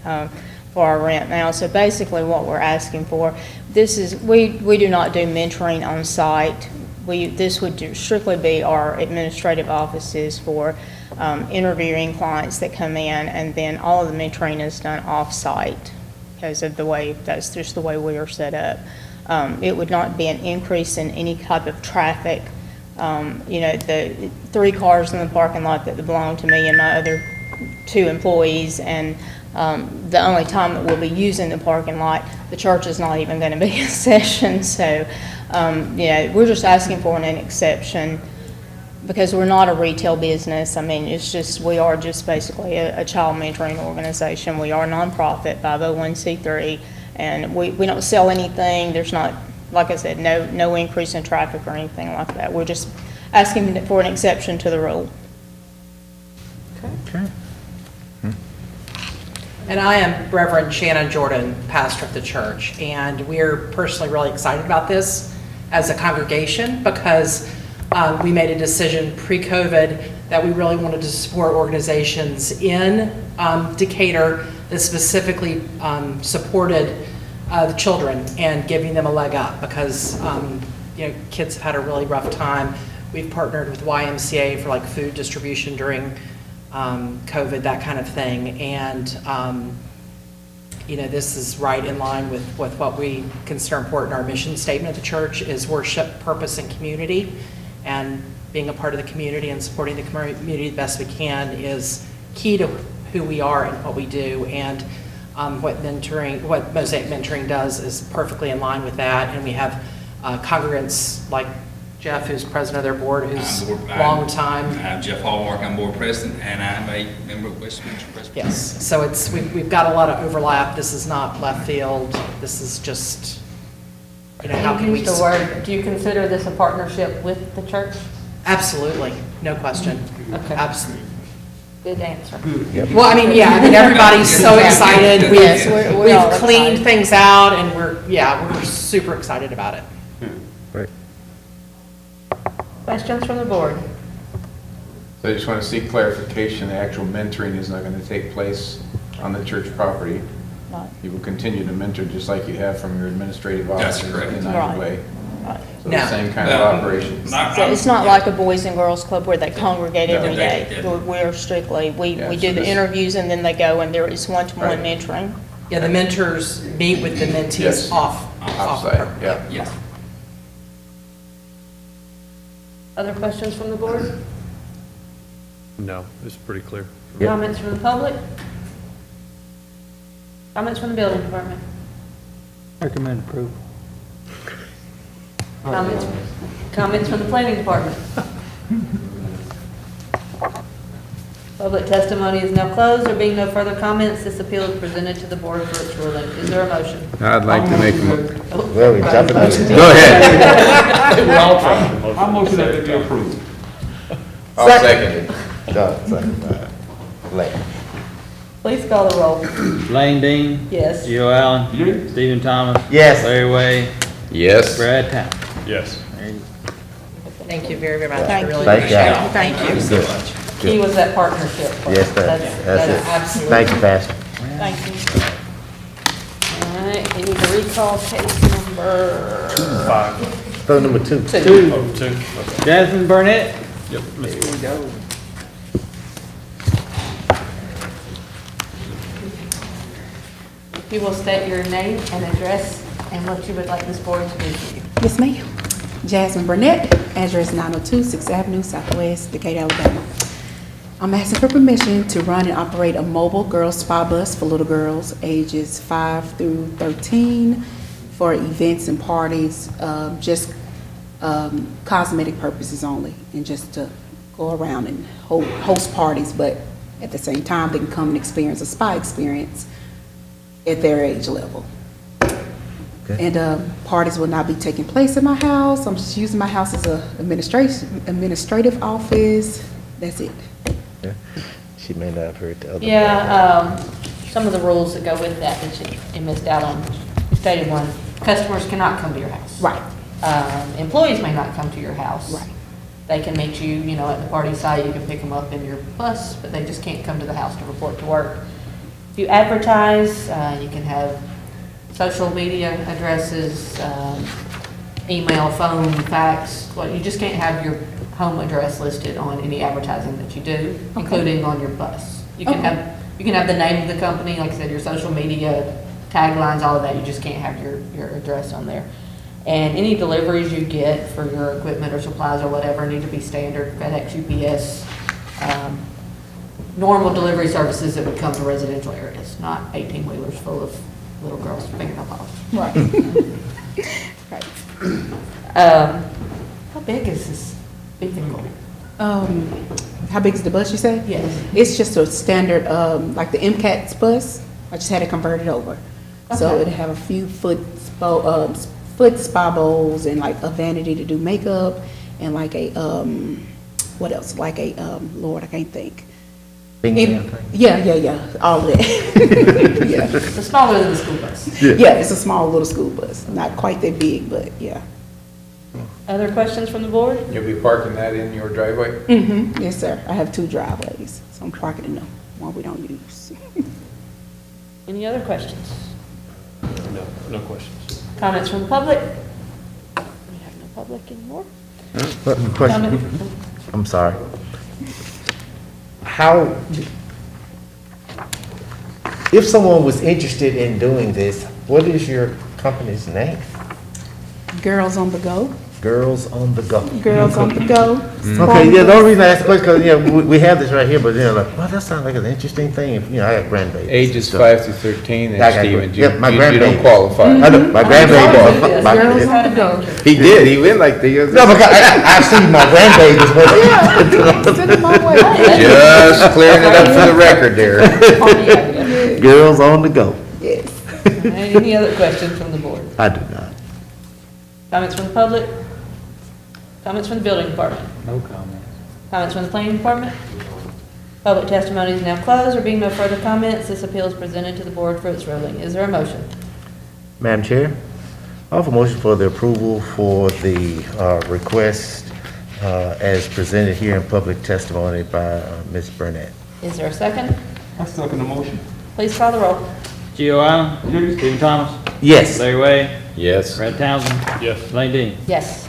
for our rent now. So basically what we're asking for, this is, we do not do mentoring on site. this would strictly be our administrative offices for interviewing clients that come in, and then all of the mentoring is done off-site because of the way, that's just the way we are set up. It would not be an increase in any type of traffic. The 3 cars in the parking lot that belong to me and my other 2 employees, and the only time that we'll be using the parking lot, the church is not even going to be in session. So, we're just asking for an exception because we're not a retail business. I mean, it's just, we are just basically a child mentoring organization. We are a nonprofit, 501c3, and we don't sell anything. There's not, like I said, no increase in traffic or anything like that. We're just asking for an exception to the rule. Okay. And I am Reverend Shannon Jordan, pastor of the church, and we're personally really excited about this as a congregation because we made a decision pre-COVID that we really wanted to support organizations in Decatur that specifically supported the children and giving them a leg up because kids have had a really rough time. We've partnered with YMCA for like food distribution during COVID, that kind of thing. And, this is right in line with what we consider important. Our mission statement of the church is worship, purpose, and community. And being a part of the community and supporting the community the best we can is key to who we are and what we do. And what Mosaic Mentoring does is perfectly in line with that. And we have congregants like Jeff, who's president of their board, who's long time. I'm Jeff Hallmark, I'm board president, and I'm a member of Westminster Presbyterian. Yes, so we've got a lot of overlap. This is not left field. This is just, how can we... Do you consider this a partnership with the church? Absolutely, no question. Okay. Absolutely. Good answer. Well, everybody's so excited. Yes, we're all We've cleaned excited. things out, and we're super excited about it. Right. Questions from the board? So I just want to seek clarification, the actual mentoring is not going to take place on the church property. Right. You will continue to mentor just like you have from your administrative That's office correct. in Right. either way. Right. So the same kind of operation. So it's not like a Boys and Girls Club where they congregate No. every day. Yeah. We're strictly, we Yeah, do so the this- interviews and then they go and there is one-to-one Right. mentoring. Yeah, the mentors meet with the mentees Yes. Offsite, yeah. Yes. Other questions from the board? No, it's pretty clear. Comments from the public? Comments from the building department? Recommend approval. Comments from the planning department? Public testimony is now closed. There being no further comments, this appeal is presented to the board for its ruling. Is there a motion? I'd like to make Well, we jumping on it. Go ahead. I'm motion that it be approved. I'll second it. Lane. Please call the roll. Lane Dean. Yes. Joe Allen. Stephen Thomas. Yes. Larry Way. Yes. Brad Town. Yes. Thank you very much. Thank I really you. Thank you. appreciate it. Thank you. Good. Key was that partnership. Yes, that's it. Absolutely. Thank you, Pastor. Thank you. All right, we need to recall case number... 5. Throw number 2. 2. Oh, 2. Jasmine Burnett. Yep. Here we go. If you will state your name and address and what you would like this board to do for you. Yes, ma'am. Jasmine Burnett, address 902 6th Avenue Southwest, Decatur, Alabama. I'm asking for permission to run and operate a mobile girls spa bus for little girls ages 5 through 13 for events and parties, just cosmetic purposes only, and just to go around and host parties, but at the same time, they can come and experience a spa experience at their age level. And parties will not be taking place at my house. I'm just using my house as a administrative office. That's it. Yeah. She may not have heard the other. Yeah, some of the rules that go with that you missed out on. You stated one, customers cannot come to your house. Right. Employees may not come to your house. Right. They can meet you, at the party site, you can pick them up in your bus, but they just can't come to the house to report to work. If you advertise, you can have social media addresses, email, phone, fax, well, you just can't have your home address listed on any advertising that you do, including on your bus. You can have the name of the company, like I said, your social media, taglines, all of that, you just can't have your address on there. And any deliveries you get for your equipment or supplies or whatever need to be standard FedEx, UPS, normal delivery services that would come to residential areas, not 18-wheelers full of little girls' fingernail polish. Right. Right. How big is this vehicle? How big is the bus, you say? Yes. It's just a standard, like the MCAT's bus. I just had it converted over. So Okay. it'll have a few foot spa bowls and like a vanity to do makeup and like a, what else? Like a, Lord, I can't think. Yeah, all of that. Yeah. It's smaller than the school bus. Yeah, it's a small little school bus. Not quite that big, but yeah. Other questions from the board? You'll be parking that in your driveway? Mm-hmm. Yes, sir. I have 2 driveways, so I'm parking in the one we don't use. Any other questions? No, no questions. Comments from the public? We have no public anymore. Question, I'm sorry. How, if someone was interested in doing this, what is your company's name? Girls on the Go. Girls on the Go. Girls on the Go. Okay, yeah, the only reason I asked the question, because, we have this right here, but like, well, that sounds like an interesting thing, if, I have grandbabies. Ages so. 5 to 13, Yeah, I and got Stephen, yep, my you grandbaby. don't qualify. I know, my grandbaby. Girls on the Go. He did, he went like the other. No, because I've seen my grandbabies, but. Yeah, send them my way. Just clearing it up for the record there. Girls on the Go. Yes. Any other questions from the board? I do not. Comments from the public? Comments from the building department? No comment. Comments from the planning department? Public testimony is now closed. There being no further comments, this appeal is presented to the board for its ruling. Is there a motion? Madam Chair, I offer motion for the approval for the request as presented here in public testimony by Ms. Burnett. Is there a second? I second the motion. Please call the roll. Gio Allen. Stephen Thomas. Yes. Larry Wade. Yes. Brad Townsend. Yes. Lane Dean. Yes.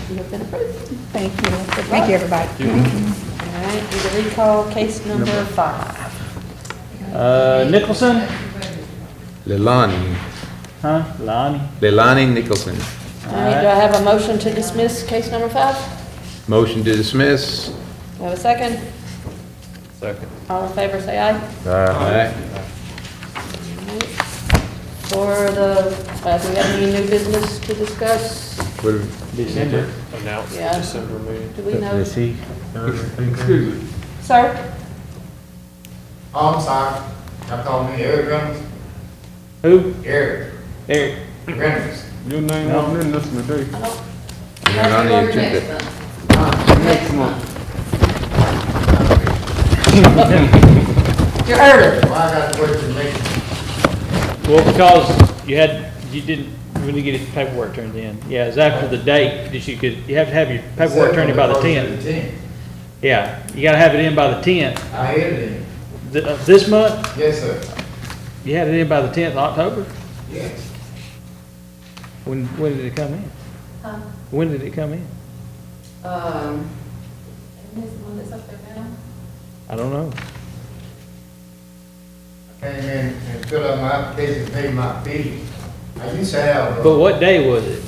You have been approved. Thank you. Thank you, everybody. All right, do the recall case number 5. Nicholson. Leilani. Huh? Lonnie. Leilani Nicholson. All right, do I have a motion to dismiss case number 5? Motion to dismiss. Do I have a second? Second. All in favor, say aye. Aye. For the, do we have any new business to discuss? December. Announce Yeah. December meeting. Do we know? Is he? Excuse me. Sir? Oh, I'm sorry. Y'all called me Eric Reynolds? Who? Eric Eric. Reynolds. Your name wasn't in this today. You're on the agenda. Next month. You're early. Why I got to wait till next month? Well, because you didn't really get his paperwork turned in. Yeah, it's after the date that you have to have your paperwork turned in by the 10th. Yeah, you gotta have it in by the 10th. I had it in. This month? Yes, sir. You had it in by the 10th of October? Yes. When did it come in? Huh? When did it come in? Isn't this the one that's up there now? I don't know. I came in and filled out my application, paid my fee. I used to have. But what day was it?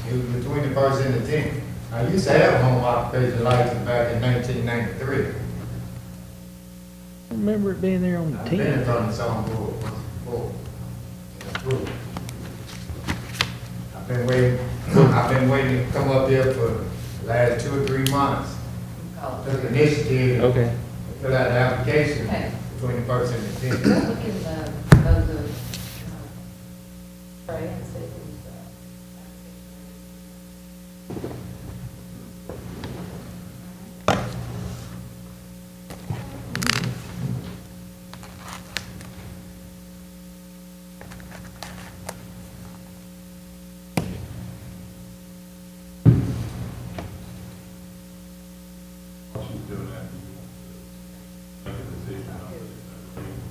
It was between the 1st and the 10th. I used to have a home occupation license back in 1993. I remember it being there on the I've been in 10th. front of some board before. I've been waiting to come up here for the last 2 or 3 months. Took initiative. Okay. to Fill out the application Okay. between the 1st and the 10th. Look in those of Trey and see who's,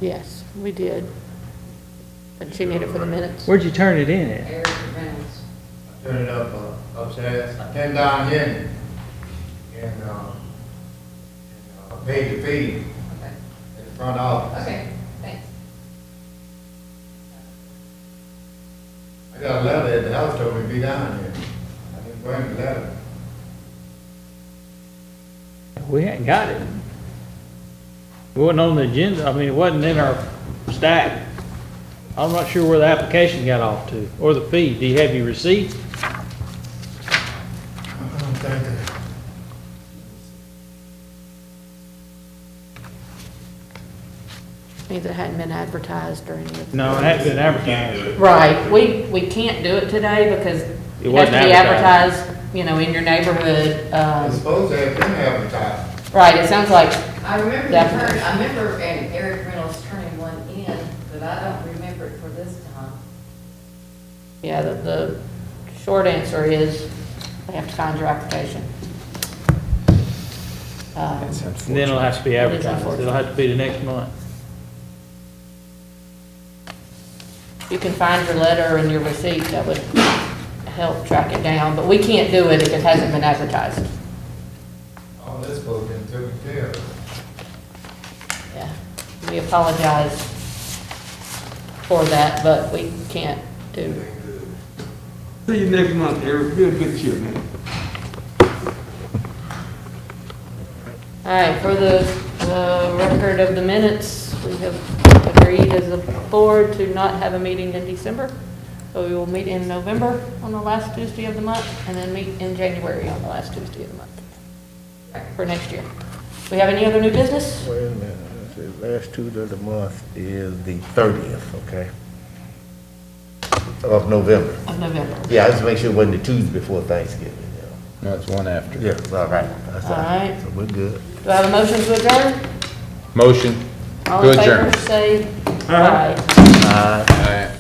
Yes, we did. But she needed it for the minutes. Where'd you turn it in at? Eric Reynolds. turn it up upstairs. I came down here and paid the fee at the front office. Okay, thanks. I got a letter at the house told me to be down here. I didn't bring the letter. We ain't got it. It wasn't on the agenda, I mean, it wasn't in our stack. I'm not sure where the application got off to, or the fee. Do you have your receipt? I don't think that. Means it hadn't been advertised or anything. No, it hadn't been advertised. Right, we can't do it today because it has to wasn't be advertised. advertised, you know, in your neighborhood. It's supposed to have been advertised. Right, it sounds like. I remember that- I remember Eric Reynolds turning one in, but I don't remember it for this time. Yeah, the short answer is they have to find your application. And then it'll have to be It is advertised. unfortunate. It'll have to be the next month. You can find your letter and your receipt, that would help track it down, but we can't do it if it hasn't been advertised. All this supposed to be taken care of. Yeah, we apologize for that, but we can't do. See you next month, Eric. Be a good cheer, man. All right, for the record of the minutes, we have agreed as a board to not have a meeting in December. So we will meet in November on the last Tuesday of the month, and then meet in January on the last Tuesday of the month for next year. Do we have any other new business? Wait a minute. The last Tuesday of the month is the 30th, okay? Of November. Of November. Yeah, I just make sure it wasn't the Tuesday before Thanksgiving. No, it's one after. Yeah, all right. That's All right. So we're good. Do I have a motion to adjourn? Motion All to in adjourn. favor, say aye. Aye. Aye.